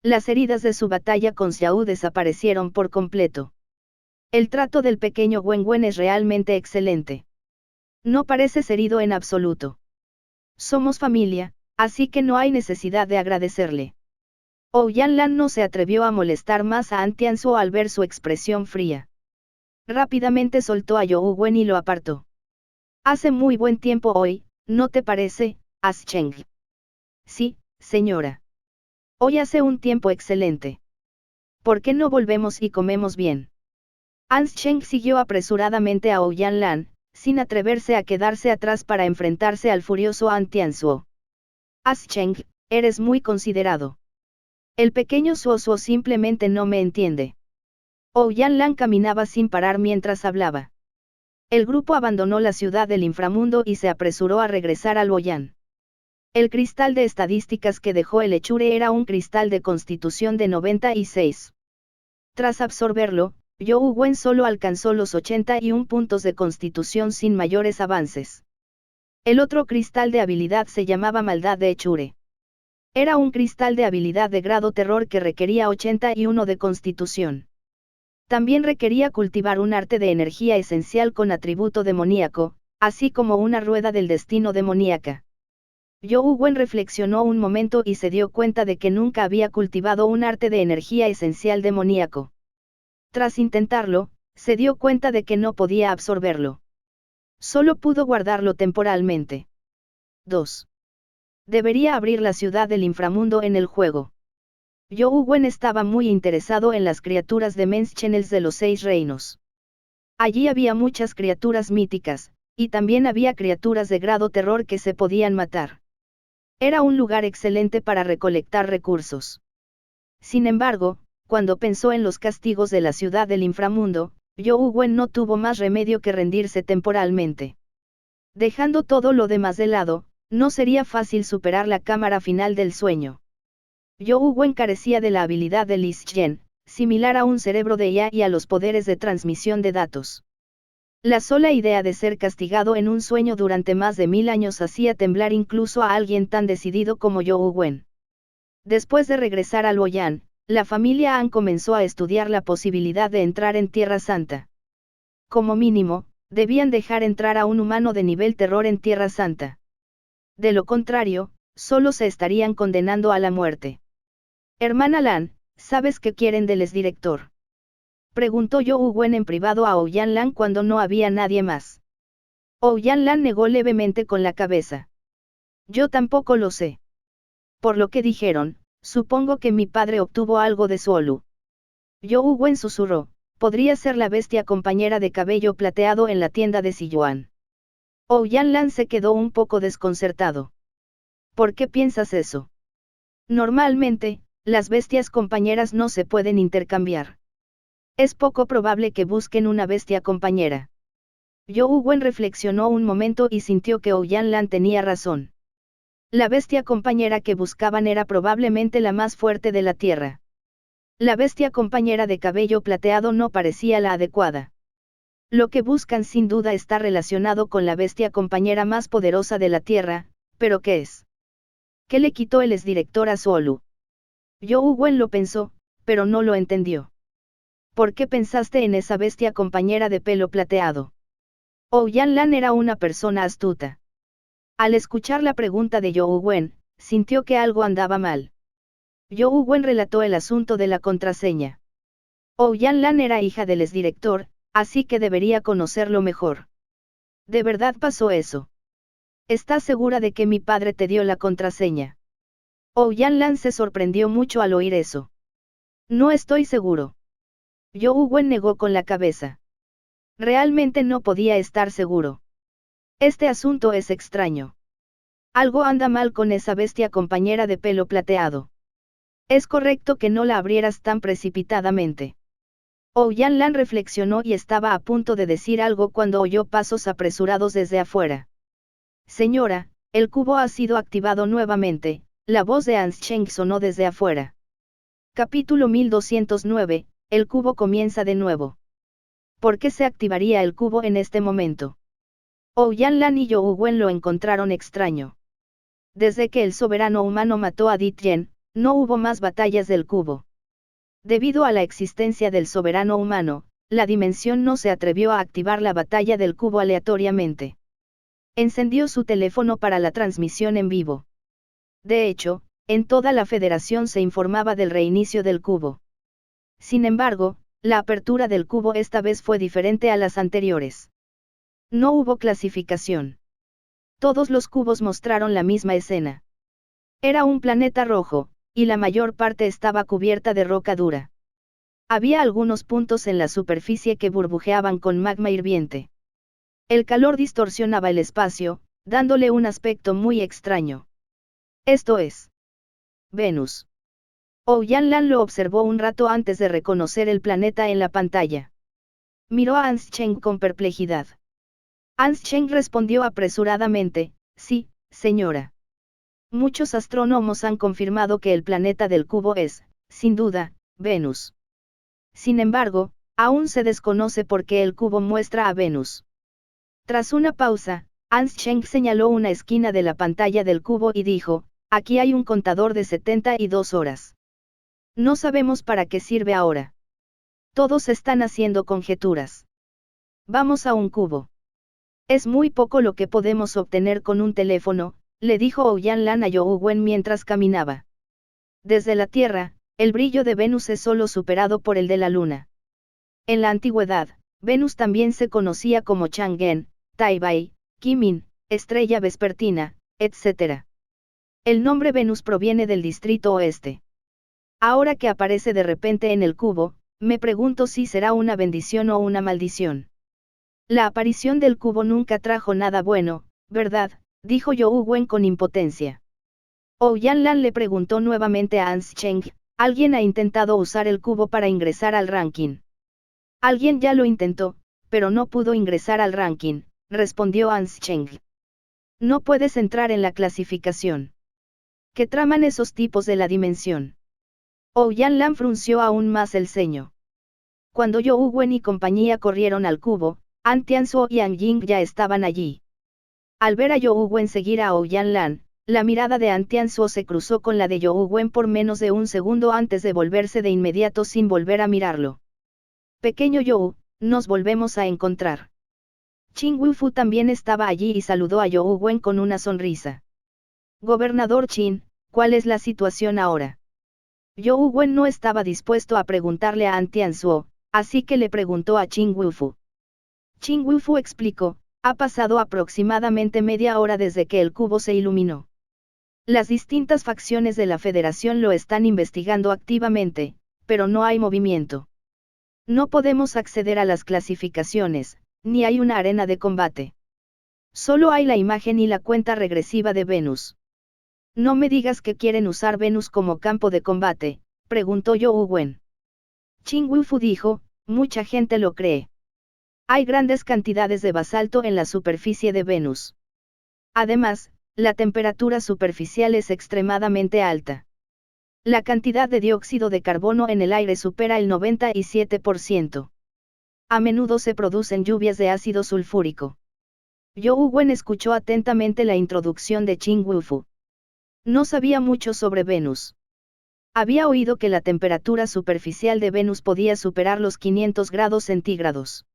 Las heridas de su batalla con Xiao desaparecieron por completo. El trato del pequeño Wenwen es realmente excelente. No pareces herido en absoluto. Somos familia, así que no hay necesidad de agradecerle. Ouyang-lan no se atrevió a molestar más a An Tianzuo al ver su expresión fría. Rápidamente soltó a You Wen y lo apartó. Hace muy buen tiempo hoy, ¿no te parece, Ascheng? Sí, señora. Hoy hace un tiempo excelente. ¿Por qué no volvemos y comemos bien? Ascheng siguió apresuradamente a Ouyang-lan, sin atreverse a quedarse atrás para enfrentarse al furioso An Tianzuo. Ascheng, eres muy considerado. El pequeño Suosuo simplemente no me entiende. Ouyang-lan caminaba sin parar mientras hablaba. El grupo abandonó la ciudad del inframundo y se apresuró a regresar al Luoyang. El cristal de estadísticas que dejó el Echure era un cristal de constitución de 96. Tras absorberlo, You Wen solo alcanzó los 81 puntos de constitución sin mayores avances. El otro cristal de habilidad se llamaba Maldad de Echure. Era un cristal de habilidad de grado terror que requería 81 de constitución. También requería cultivar un arte de energía esencial con atributo demoníaco, así como una rueda del destino demoníaca. You Wen reflexionó un momento y se dio cuenta de que nunca había cultivado un arte de energía esencial demoníaco. Tras intentarlo, se dio cuenta de que no podía absorberlo. Solo pudo guardarlo temporalmente. 2. Debería abrir la ciudad del inframundo en el juego. You Wen estaba muy interesado en las criaturas de Men's Channels de los 6 reinos. Allí había muchas criaturas míticas, y también había criaturas de grado terror que se podían matar. Era un lugar excelente para recolectar recursos. Sin embargo, cuando pensó en los castigos de la ciudad del inframundo, You Wen no tuvo más remedio que rendirse temporalmente. Dejando todo lo demás de lado, no sería fácil superar la cámara final del sueño. You Wen carecía de la habilidad de Lis Yen, similar a un cerebro de IA y a los poderes de transmisión de datos. La sola idea de ser castigado en un sueño durante más de 1000 años hacía temblar incluso a alguien tan decidido como You Wen. Después de regresar a Luoyang, la familia An comenzó a estudiar la posibilidad de entrar en Tierra Santa. Como mínimo, debían dejar entrar a un humano de nivel terror en Tierra Santa. De lo contrario, solo se estarían condenando a la muerte. Hermana Lan, ¿sabes qué quieren del exdirector? Preguntó You Wen en privado a Ouyang-lan cuando no había nadie más. Ouyang-lan negó levemente con la cabeza. Yo tampoco lo sé. Por lo que dijeron, supongo que mi padre obtuvo algo de su Olu. You Wen susurró, podría ser la bestia compañera de cabello plateado en la tienda de Siyuan. Ouyang-lan se quedó un poco desconcertado. ¿Por qué piensas eso? Normalmente, las bestias compañeras no se pueden intercambiar. Es poco probable que busquen una bestia compañera. You Wen reflexionó un momento y sintió que Ouyang-lan tenía razón. La bestia compañera que buscaban era probablemente la más fuerte de la Tierra. La bestia compañera de cabello plateado no parecía la adecuada. Lo que buscan sin duda está relacionado con la bestia compañera más poderosa de la Tierra, pero ¿qué es? ¿Qué le quitó el exdirector a Suolu? You Wen lo pensó, pero no lo entendió. ¿Por qué pensaste en esa bestia compañera de pelo plateado? Ouyang-lan era una persona astuta. Al escuchar la pregunta de You Wen, sintió que algo andaba mal. You Wen relató el asunto de la contraseña. Ouyang-lan era hija del exdirector, así que debería conocerlo mejor. ¿De verdad pasó eso? ¿Estás segura de que mi padre te dio la contraseña? Ouyang-lan se sorprendió mucho al oír eso. No estoy seguro. You Wen negó con la cabeza. Realmente no podía estar seguro. Este asunto es extraño. Algo anda mal con esa bestia compañera de pelo plateado. Es correcto que no la abrieras tan precipitadamente. Ouyang-lan reflexionó y estaba a punto de decir algo cuando oyó pasos apresurados desde afuera. Señora, el cubo ha sido activado nuevamente, la voz de Ansheng sonó desde afuera. Capítulo 1209, el cubo comienza de nuevo. ¿Por qué se activaría el cubo en este momento? Ouyang-lan y You Wen lo encontraron extraño. Desde que el soberano humano mató a Di Tian, no hubo más batallas del cubo. Debido a la existencia del soberano humano, la dimensión no se atrevió a activar la batalla del cubo aleatoriamente. Encendió su teléfono para la transmisión en vivo. De hecho, en toda la Federación se informaba del reinicio del cubo. Sin embargo, la apertura del cubo esta vez fue diferente a las anteriores. No hubo clasificación. Todos los cubos mostraron la misma escena. Era un planeta rojo, y la mayor parte estaba cubierta de roca dura. Había algunos puntos en la superficie que burbujeaban con magma hirviente. El calor distorsionaba el espacio, dándole un aspecto muy extraño. Esto es Venus. Ouyang-lan lo observó un rato antes de reconocer el planeta en la pantalla. Miró a Ansheng con perplejidad. Ansheng respondió apresuradamente, sí, señora. Muchos astrónomos han confirmado que el planeta del cubo es, sin duda, Venus. Sin embargo, aún se desconoce por qué el cubo muestra a Venus. Tras una pausa, Ansheng señaló una esquina de la pantalla del cubo y dijo, aquí hay un contador de 72 horas. No sabemos para qué sirve ahora. Todos están haciendo conjeturas. Vamos a un cubo. Es muy poco lo que podemos obtener con un teléfono, le dijo Ouyang-lan a Youwen Wen mientras caminaba. Desde la Tierra, el brillo de Venus es solo superado por el de la Luna. En la antigüedad, Venus también se conocía como Chang'e, Taibai, Kimin, estrella vespertina, etc. El nombre Venus proviene del distrito oeste. Ahora que aparece de repente en el cubo, me pregunto si será una bendición o una maldición. La aparición del cubo nunca trajo nada bueno, ¿verdad?, dijo Youwen con impotencia. Ouyang-lan le preguntó nuevamente a Ansheng, ¿alguien ha intentado usar el cubo para ingresar al ranking? Alguien ya lo intentó, pero no pudo ingresar al ranking, respondió Ansheng. No puedes entrar en la clasificación. ¿Qué traman esos tipos de la dimensión? Ouyang-lan frunció aún más el ceño. Cuando Youwen y compañía corrieron al cubo, An Tianzuo y An Ying ya estaban allí. Al ver a Youwen seguir a Ouyang-lan, la mirada de An Tianzuo se cruzó con la de Youwen por menos de un segundo antes de volverse de inmediato sin volver a mirarlo. Pequeño You, nos volvemos a encontrar. Qin Wufu también estaba allí y saludó a Youwen con una sonrisa. Gobernador Qin, ¿cuál es la situación ahora? Youwen no estaba dispuesto a preguntarle a An Tianzuo, así que le preguntó a Qin Wufu. Qin Wufu explicó, ha pasado aproximadamente media hora desde que el cubo se iluminó. Las distintas facciones de la Federación lo están investigando activamente, pero no hay movimiento. No podemos acceder a las clasificaciones, ni hay una arena de combate. Solo hay la imagen y la cuenta regresiva de Venus. No me digas que quieren usar Venus como campo de combate, preguntó Youwen. Qin Wufu dijo, mucha gente lo cree. Hay grandes cantidades de basalto en la superficie de Venus. Además, la temperatura superficial es extremadamente alta. La cantidad de dióxido de carbono en el aire supera el 97%. A menudo se producen lluvias de ácido sulfúrico. Youwen escuchó atentamente la introducción de Qin Wufu. No sabía mucho sobre Venus. Había oído que la temperatura superficial de Venus podía superar los 500 grados centígrados.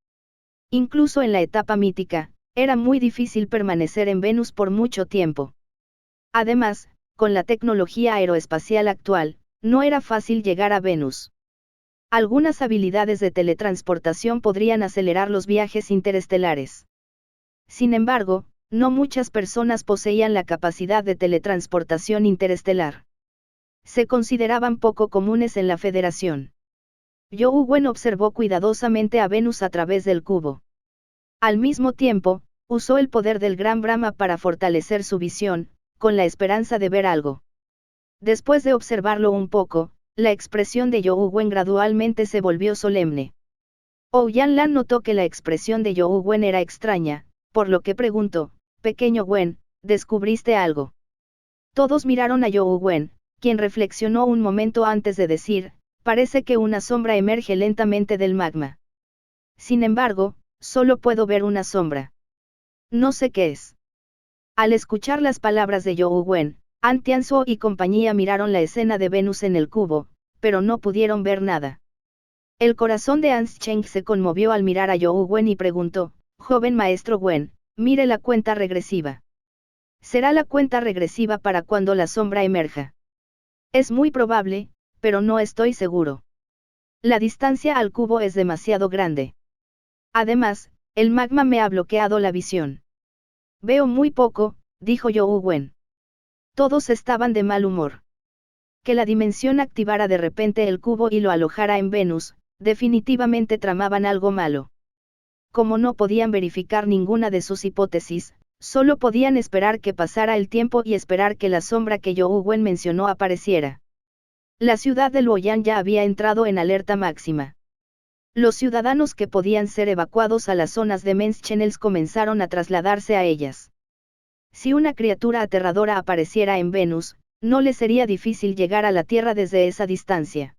Incluso en la etapa mítica, era muy difícil permanecer en Venus por mucho tiempo. Además, con la tecnología aeroespacial actual, no era fácil llegar a Venus. Algunas habilidades de teletransportación podrían acelerar los viajes interestelares. Sin embargo, no muchas personas poseían la capacidad de teletransportación interestelar. Se consideraban poco comunes en la Federación. Youwen observó cuidadosamente a Venus a través del cubo. Al mismo tiempo, usó el poder del Gran Brahma para fortalecer su visión, con la esperanza de ver algo. Después de observarlo un poco, la expresión de Youwen gradualmente se volvió solemne. Ouyang-lan notó que la expresión de Youwen era extraña, por lo que preguntó, pequeño Wen, ¿descubriste algo? Todos miraron a Youwen, quien reflexionó un momento antes de decir, parece que una sombra emerge lentamente del magma. Sin embargo, solo puedo ver una sombra. No sé qué es. Al escuchar las palabras de Youwen, An Tianzuo y compañía miraron la escena de Venus en el cubo, pero no pudieron ver nada. El corazón de Ans Cheng se conmovió al mirar a You'u Wen y preguntó, joven maestro Wen, mire la cuenta regresiva. Será la cuenta regresiva para cuando la sombra emerja. Es muy probable, pero no estoy seguro. La distancia al cubo es demasiado grande. Además, el magma me ha bloqueado la visión. Veo muy poco, dijo You'u Wen. Todos estaban de mal humor. Que la dimensión activara de repente el cubo y lo alojara en Venus, definitivamente tramaban algo malo. Como no podían verificar ninguna de sus hipótesis, solo podían esperar que pasara el tiempo y esperar que la sombra que You'u Wen mencionó apareciera. La ciudad de Luoyang ya había entrado en alerta máxima. Los ciudadanos que podían ser evacuados a las zonas de Men's Channels comenzaron a trasladarse a ellas. Si una criatura aterradora apareciera en Venus, no le sería difícil llegar a la Tierra desde esa distancia.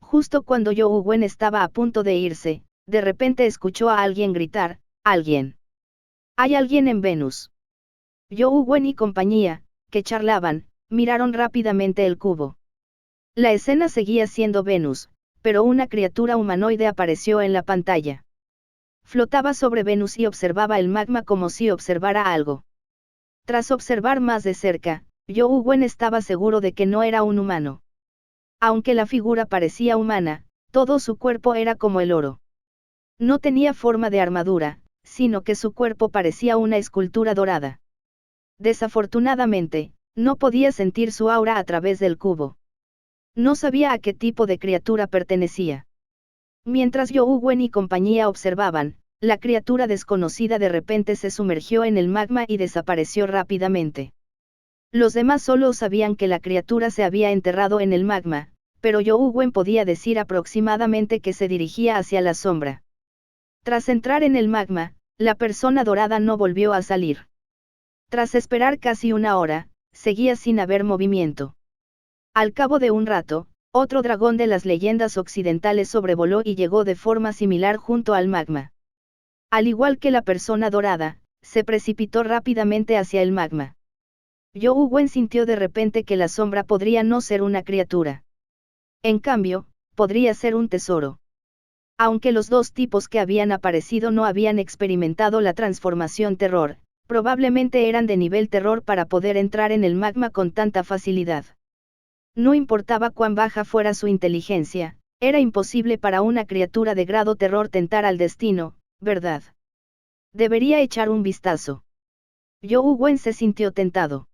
Justo cuando You'u Wen estaba a punto de irse, de repente escuchó a alguien gritar, «¡Alguien! ¡Hay alguien en Venus!». You'u Wen y compañía, que charlaban, miraron rápidamente el cubo. La escena seguía siendo Venus, pero una criatura humanoide apareció en la pantalla. Flotaba sobre Venus y observaba el magma como si observara algo. Tras observar más de cerca, You'u Wen estaba seguro de que no era un humano. Aunque la figura parecía humana, todo su cuerpo era como el oro. No tenía forma de armadura, sino que su cuerpo parecía una escultura dorada. Desafortunadamente, no podía sentir su aura a través del cubo. No sabía a qué tipo de criatura pertenecía. Mientras You'u Wen y compañía observaban, la criatura desconocida de repente se sumergió en el magma y desapareció rápidamente. Los demás solo sabían que la criatura se había enterrado en el magma, pero You'u Wen podía decir aproximadamente que se dirigía hacia la sombra. Tras entrar en el magma, la persona dorada no volvió a salir. Tras esperar casi una hora, seguía sin haber movimiento. Al cabo de un rato, otro dragón de las leyendas occidentales sobrevoló y llegó de forma similar junto al magma. Al igual que la persona dorada, se precipitó rápidamente hacia el magma. You'u Wen sintió de repente que la sombra podría no ser una criatura. En cambio, podría ser un tesoro. Aunque los dos tipos que habían aparecido no habían experimentado la transformación terror, probablemente eran de nivel terror para poder entrar en el magma con tanta facilidad. No importaba cuán baja fuera su inteligencia, era imposible para una criatura de grado terror tentar al destino, ¿verdad? Debería echar un vistazo. You'u Wen se sintió tentado.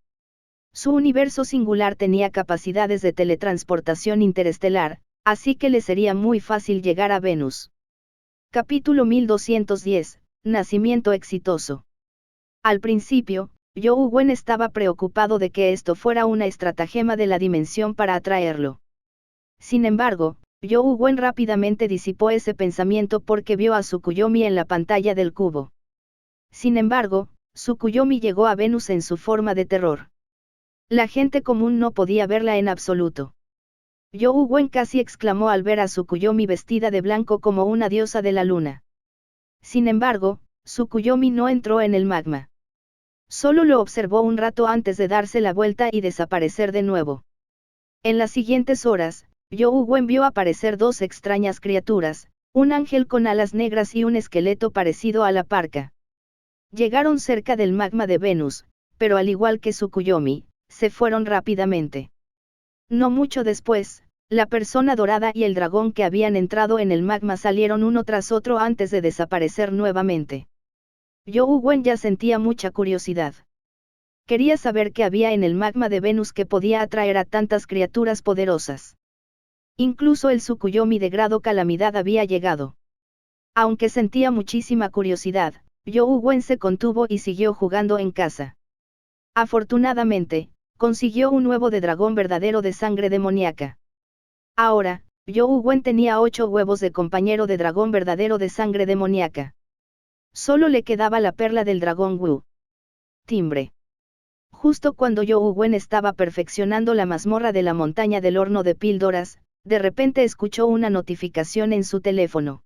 Su universo singular tenía capacidades de teletransportación interestelar, así que le sería muy fácil llegar a Venus. Capítulo 1210, Nacimiento exitoso. Al principio, You'u Wen estaba preocupado de que esto fuera una estratagema de la dimensión para atraerlo. Sin embargo, You'u Wen rápidamente disipó ese pensamiento porque vio a Tsukuyomi en la pantalla del cubo. Sin embargo, Tsukuyomi llegó a Venus en su forma de terror. La gente común no podía verla en absoluto. You'u Wen casi exclamó al ver a Tsukuyomi vestida de blanco como una diosa de la luna. Sin embargo, Tsukuyomi no entró en el magma. Solo lo observó un rato antes de darse la vuelta y desaparecer de nuevo. En las siguientes horas, You'u Wen vio aparecer dos extrañas criaturas, un ángel con alas negras y un esqueleto parecido a la parca. Llegaron cerca del magma de Venus, pero al igual que Tsukuyomi, se fueron rápidamente. No mucho después, la persona dorada y el dragón que habían entrado en el magma salieron uno tras otro antes de desaparecer nuevamente. You'u Wen ya sentía mucha curiosidad. Quería saber qué había en el magma de Venus que podía atraer a tantas criaturas poderosas. Incluso el Tsukuyomi de grado calamidad había llegado. Aunque sentía muchísima curiosidad, You'u Wen se contuvo y siguió jugando en casa. Afortunadamente, consiguió un huevo de dragón verdadero de sangre demoníaca. Ahora, You'u Wen tenía 8 huevos de compañero de dragón verdadero de sangre demoníaca. Solo le quedaba la perla del dragón Wu. Timbre. Justo cuando You'u Wen estaba perfeccionando la mazmorra de la montaña del horno de píldoras, de repente escuchó una notificación en su teléfono.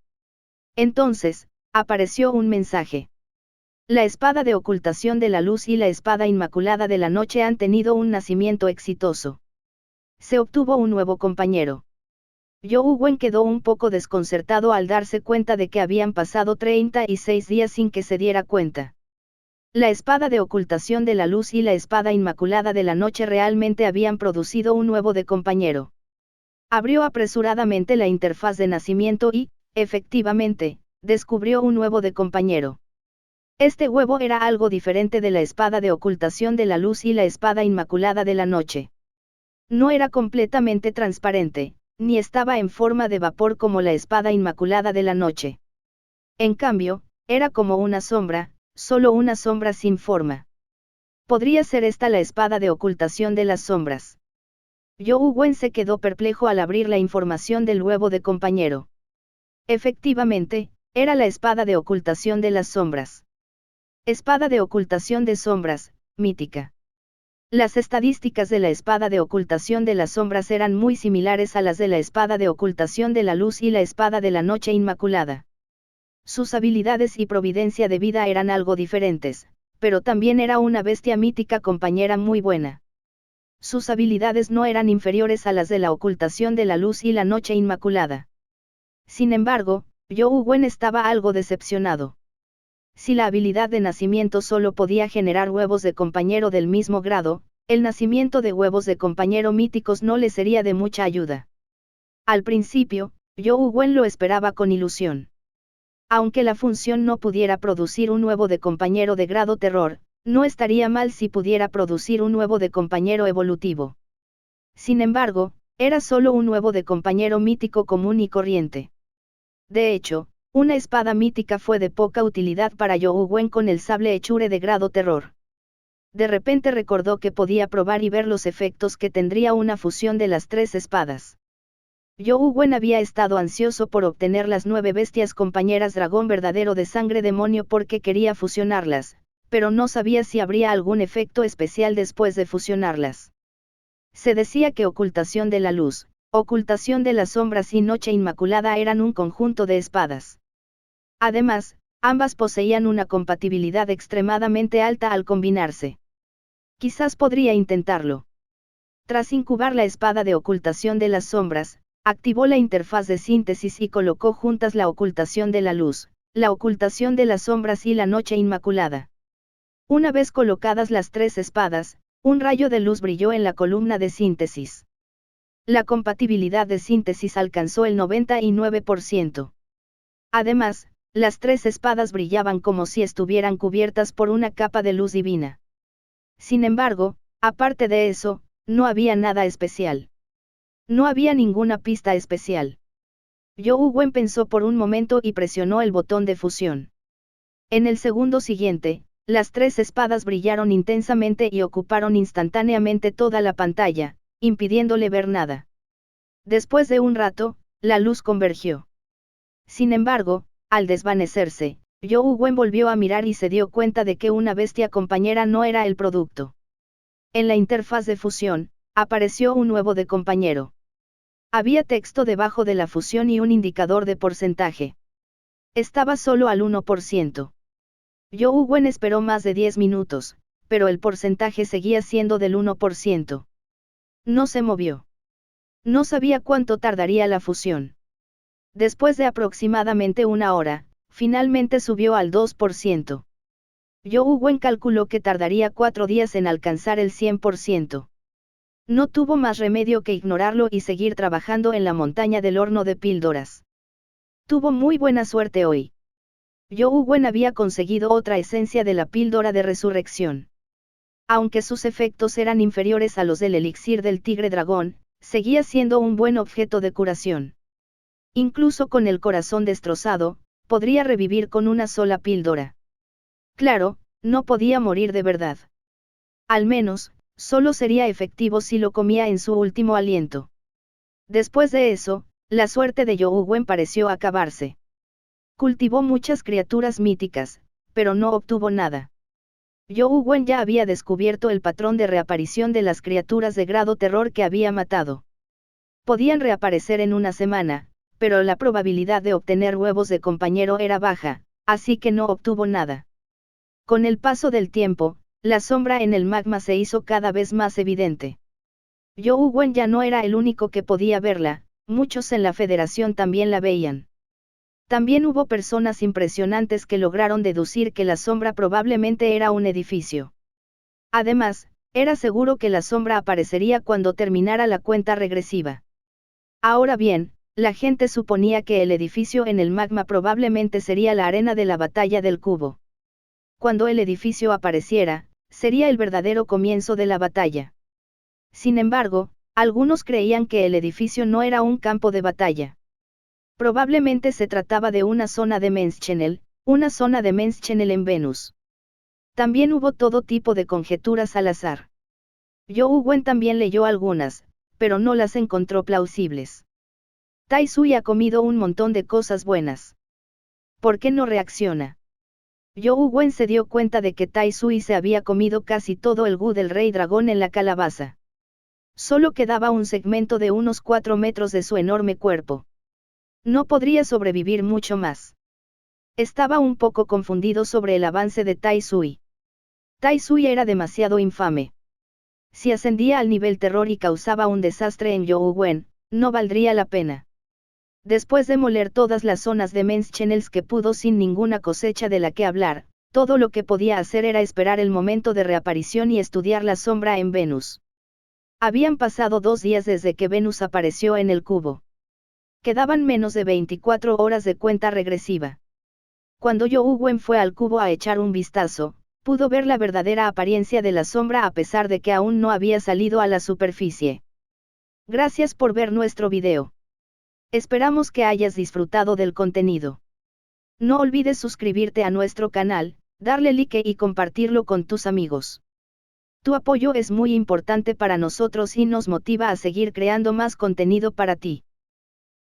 Entonces, apareció un mensaje. La espada de ocultación de la luz y la espada inmaculada de la noche han tenido un nacimiento exitoso. Se obtuvo un nuevo compañero. Zhou Wen quedó un poco desconcertado al darse cuenta de que habían pasado 36 días sin que se diera cuenta. La espada de ocultación de la luz y la espada inmaculada de la noche realmente habían producido un huevo de compañero. Abrió apresuradamente la interfaz de nacimiento y, efectivamente, descubrió un huevo de compañero. Este huevo era algo diferente de la espada de ocultación de la luz y la espada inmaculada de la noche. No era completamente transparente, ni estaba en forma de vapor como la espada inmaculada de la noche. En cambio, era como una sombra, solo una sombra sin forma. ¿Podría ser esta la espada de ocultación de las sombras? Zhou Wen se quedó perplejo al abrir la información del huevo de compañero. Efectivamente, era la espada de ocultación de las sombras. Espada de ocultación de sombras, mítica. Las estadísticas de la espada de ocultación de las sombras eran muy similares a las de la espada de ocultación de la luz y la espada de la noche inmaculada. Sus habilidades y providencia de vida eran algo diferentes, pero también era una bestia mítica compañera muy buena. Sus habilidades no eran inferiores a las de la ocultación de la luz y la noche inmaculada. Sin embargo, Zhou Wen estaba algo decepcionado. Si la habilidad de nacimiento solo podía generar huevos de compañero del mismo grado, el nacimiento de huevos de compañero míticos no le sería de mucha ayuda. Al principio, Zhou Wen lo esperaba con ilusión. Aunque la función no pudiera producir un huevo de compañero de grado terror, no estaría mal si pudiera producir un huevo de compañero evolutivo. Sin embargo, era solo un huevo de compañero mítico común y corriente. De hecho, una espada mítica fue de poca utilidad para Zhou Wen con el sable hechure de grado terror. De repente recordó que podía probar y ver los efectos que tendría una fusión de las tres espadas. Zhou Wen había estado ansioso por obtener las 9 bestias compañeras dragón verdadero de sangre demonio porque quería fusionarlas, pero no sabía si habría algún efecto especial después de fusionarlas. Se decía que ocultación de la luz, ocultación de las sombras y noche inmaculada eran un conjunto de espadas. Además, ambas poseían una compatibilidad extremadamente alta al combinarse. Quizás podría intentarlo. Tras incubar la espada de ocultación de las sombras, activó la interfaz de síntesis y colocó juntas la ocultación de la luz, la ocultación de las sombras y la noche inmaculada. Una vez colocadas las tres espadas, un rayo de luz brilló en la columna de síntesis. La compatibilidad de síntesis alcanzó el 99%. Además, las tres espadas brillaban como si estuvieran cubiertas por una capa de luz divina. Sin embargo, aparte de eso, no había nada especial. No había ninguna pista especial. Zhou Wen pensó por un momento y presionó el botón de fusión. En el segundo siguiente, las tres espadas brillaron intensamente y ocuparon instantáneamente toda la pantalla, impidiéndole ver nada. Después de un rato, la luz convergió. Sin embargo, al desvanecerse, Zhou Wen volvió a mirar y se dio cuenta de que una bestia compañera no era el producto. En la interfaz de fusión, apareció un huevo de compañero. Había texto debajo de la fusión y un indicador de porcentaje. Estaba solo al 1%. Zhou Wen esperó más de 10 minutos, pero el porcentaje seguía siendo del 1%. No se movió. No sabía cuánto tardaría la fusión. Después de aproximadamente una hora, finalmente subió al 2%. Zhou Wen calculó que tardaría 4 días en alcanzar el 100%. No tuvo más remedio que ignorarlo y seguir trabajando en la montaña del horno de píldoras. Tuvo muy buena suerte hoy. Zhou Wen había conseguido otra esencia de la píldora de resurrección. Aunque sus efectos eran inferiores a los del elixir del tigre dragón, seguía siendo un buen objeto de curación. Incluso con el corazón destrozado, podría revivir con una sola píldora. Claro, no podía morir de verdad. Al menos, solo sería efectivo si lo comía en su último aliento. Después de eso, la suerte de Zhou Wen pareció acabarse. Cultivó muchas criaturas míticas, pero no obtuvo nada. Zhou Wen ya había descubierto el patrón de reaparición de las criaturas de grado terror que había matado. Podían reaparecer en una semana, pero la probabilidad de obtener huevos de compañero era baja, así que no obtuvo nada. Con el paso del tiempo, la sombra en el magma se hizo cada vez más evidente. Zhou Wen ya no era el único que podía verla, muchos en la Federación también la veían. También hubo personas impresionantes que lograron deducir que la sombra probablemente era un edificio. Además, era seguro que la sombra aparecería cuando terminara la cuenta regresiva. Ahora bien, la gente suponía que el edificio en el magma probablemente sería la arena de la batalla del cubo. Cuando el edificio apareciera, sería el verdadero comienzo de la batalla. Sin embargo, algunos creían que el edificio no era un campo de batalla. Probablemente se trataba de una zona de Menschenel, una zona de Menschenel en Venus. También hubo todo tipo de conjeturas al azar. Zhou Wen también leyó algunas, pero no las encontró plausibles. Tai Sui ha comido un montón de cosas buenas. ¿Por qué no reacciona? Zhou Wen se dio cuenta de que Tai Sui se había comido casi todo el gu del rey dragón en la calabaza. Solo quedaba un segmento de unos 4 metros de su enorme cuerpo. No podría sobrevivir mucho más. Estaba un poco confundido sobre el avance de Tai Sui. Tai Sui era demasiado infame. Si ascendía al nivel terror y causaba un desastre en Zhou Wen, no valdría la pena. Después de moler todas las zonas de Menschenels que pudo sin ninguna cosecha de la que hablar, todo lo que podía hacer era esperar el momento de reaparición y estudiar la sombra en Venus. Habían pasado 2 días desde que Venus apareció en el cubo. Quedaban menos de 24 horas de cuenta regresiva. Cuando Zhou Wen fue al cubo a echar un vistazo, pudo ver la verdadera apariencia de la sombra a pesar de que aún no había salido a la superficie. Gracias por ver nuestro video. Esperamos que hayas disfrutado del contenido. No olvides suscribirte a nuestro canal, darle like y compartirlo con tus amigos. Tu apoyo es muy importante para nosotros y nos motiva a seguir creando más contenido para ti.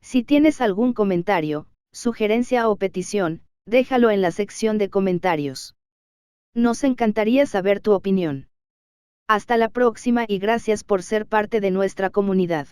Si tienes algún comentario, sugerencia o petición, déjalo en la sección de comentarios. Nos encantaría saber tu opinión. Hasta la próxima y gracias por ser parte de nuestra comunidad.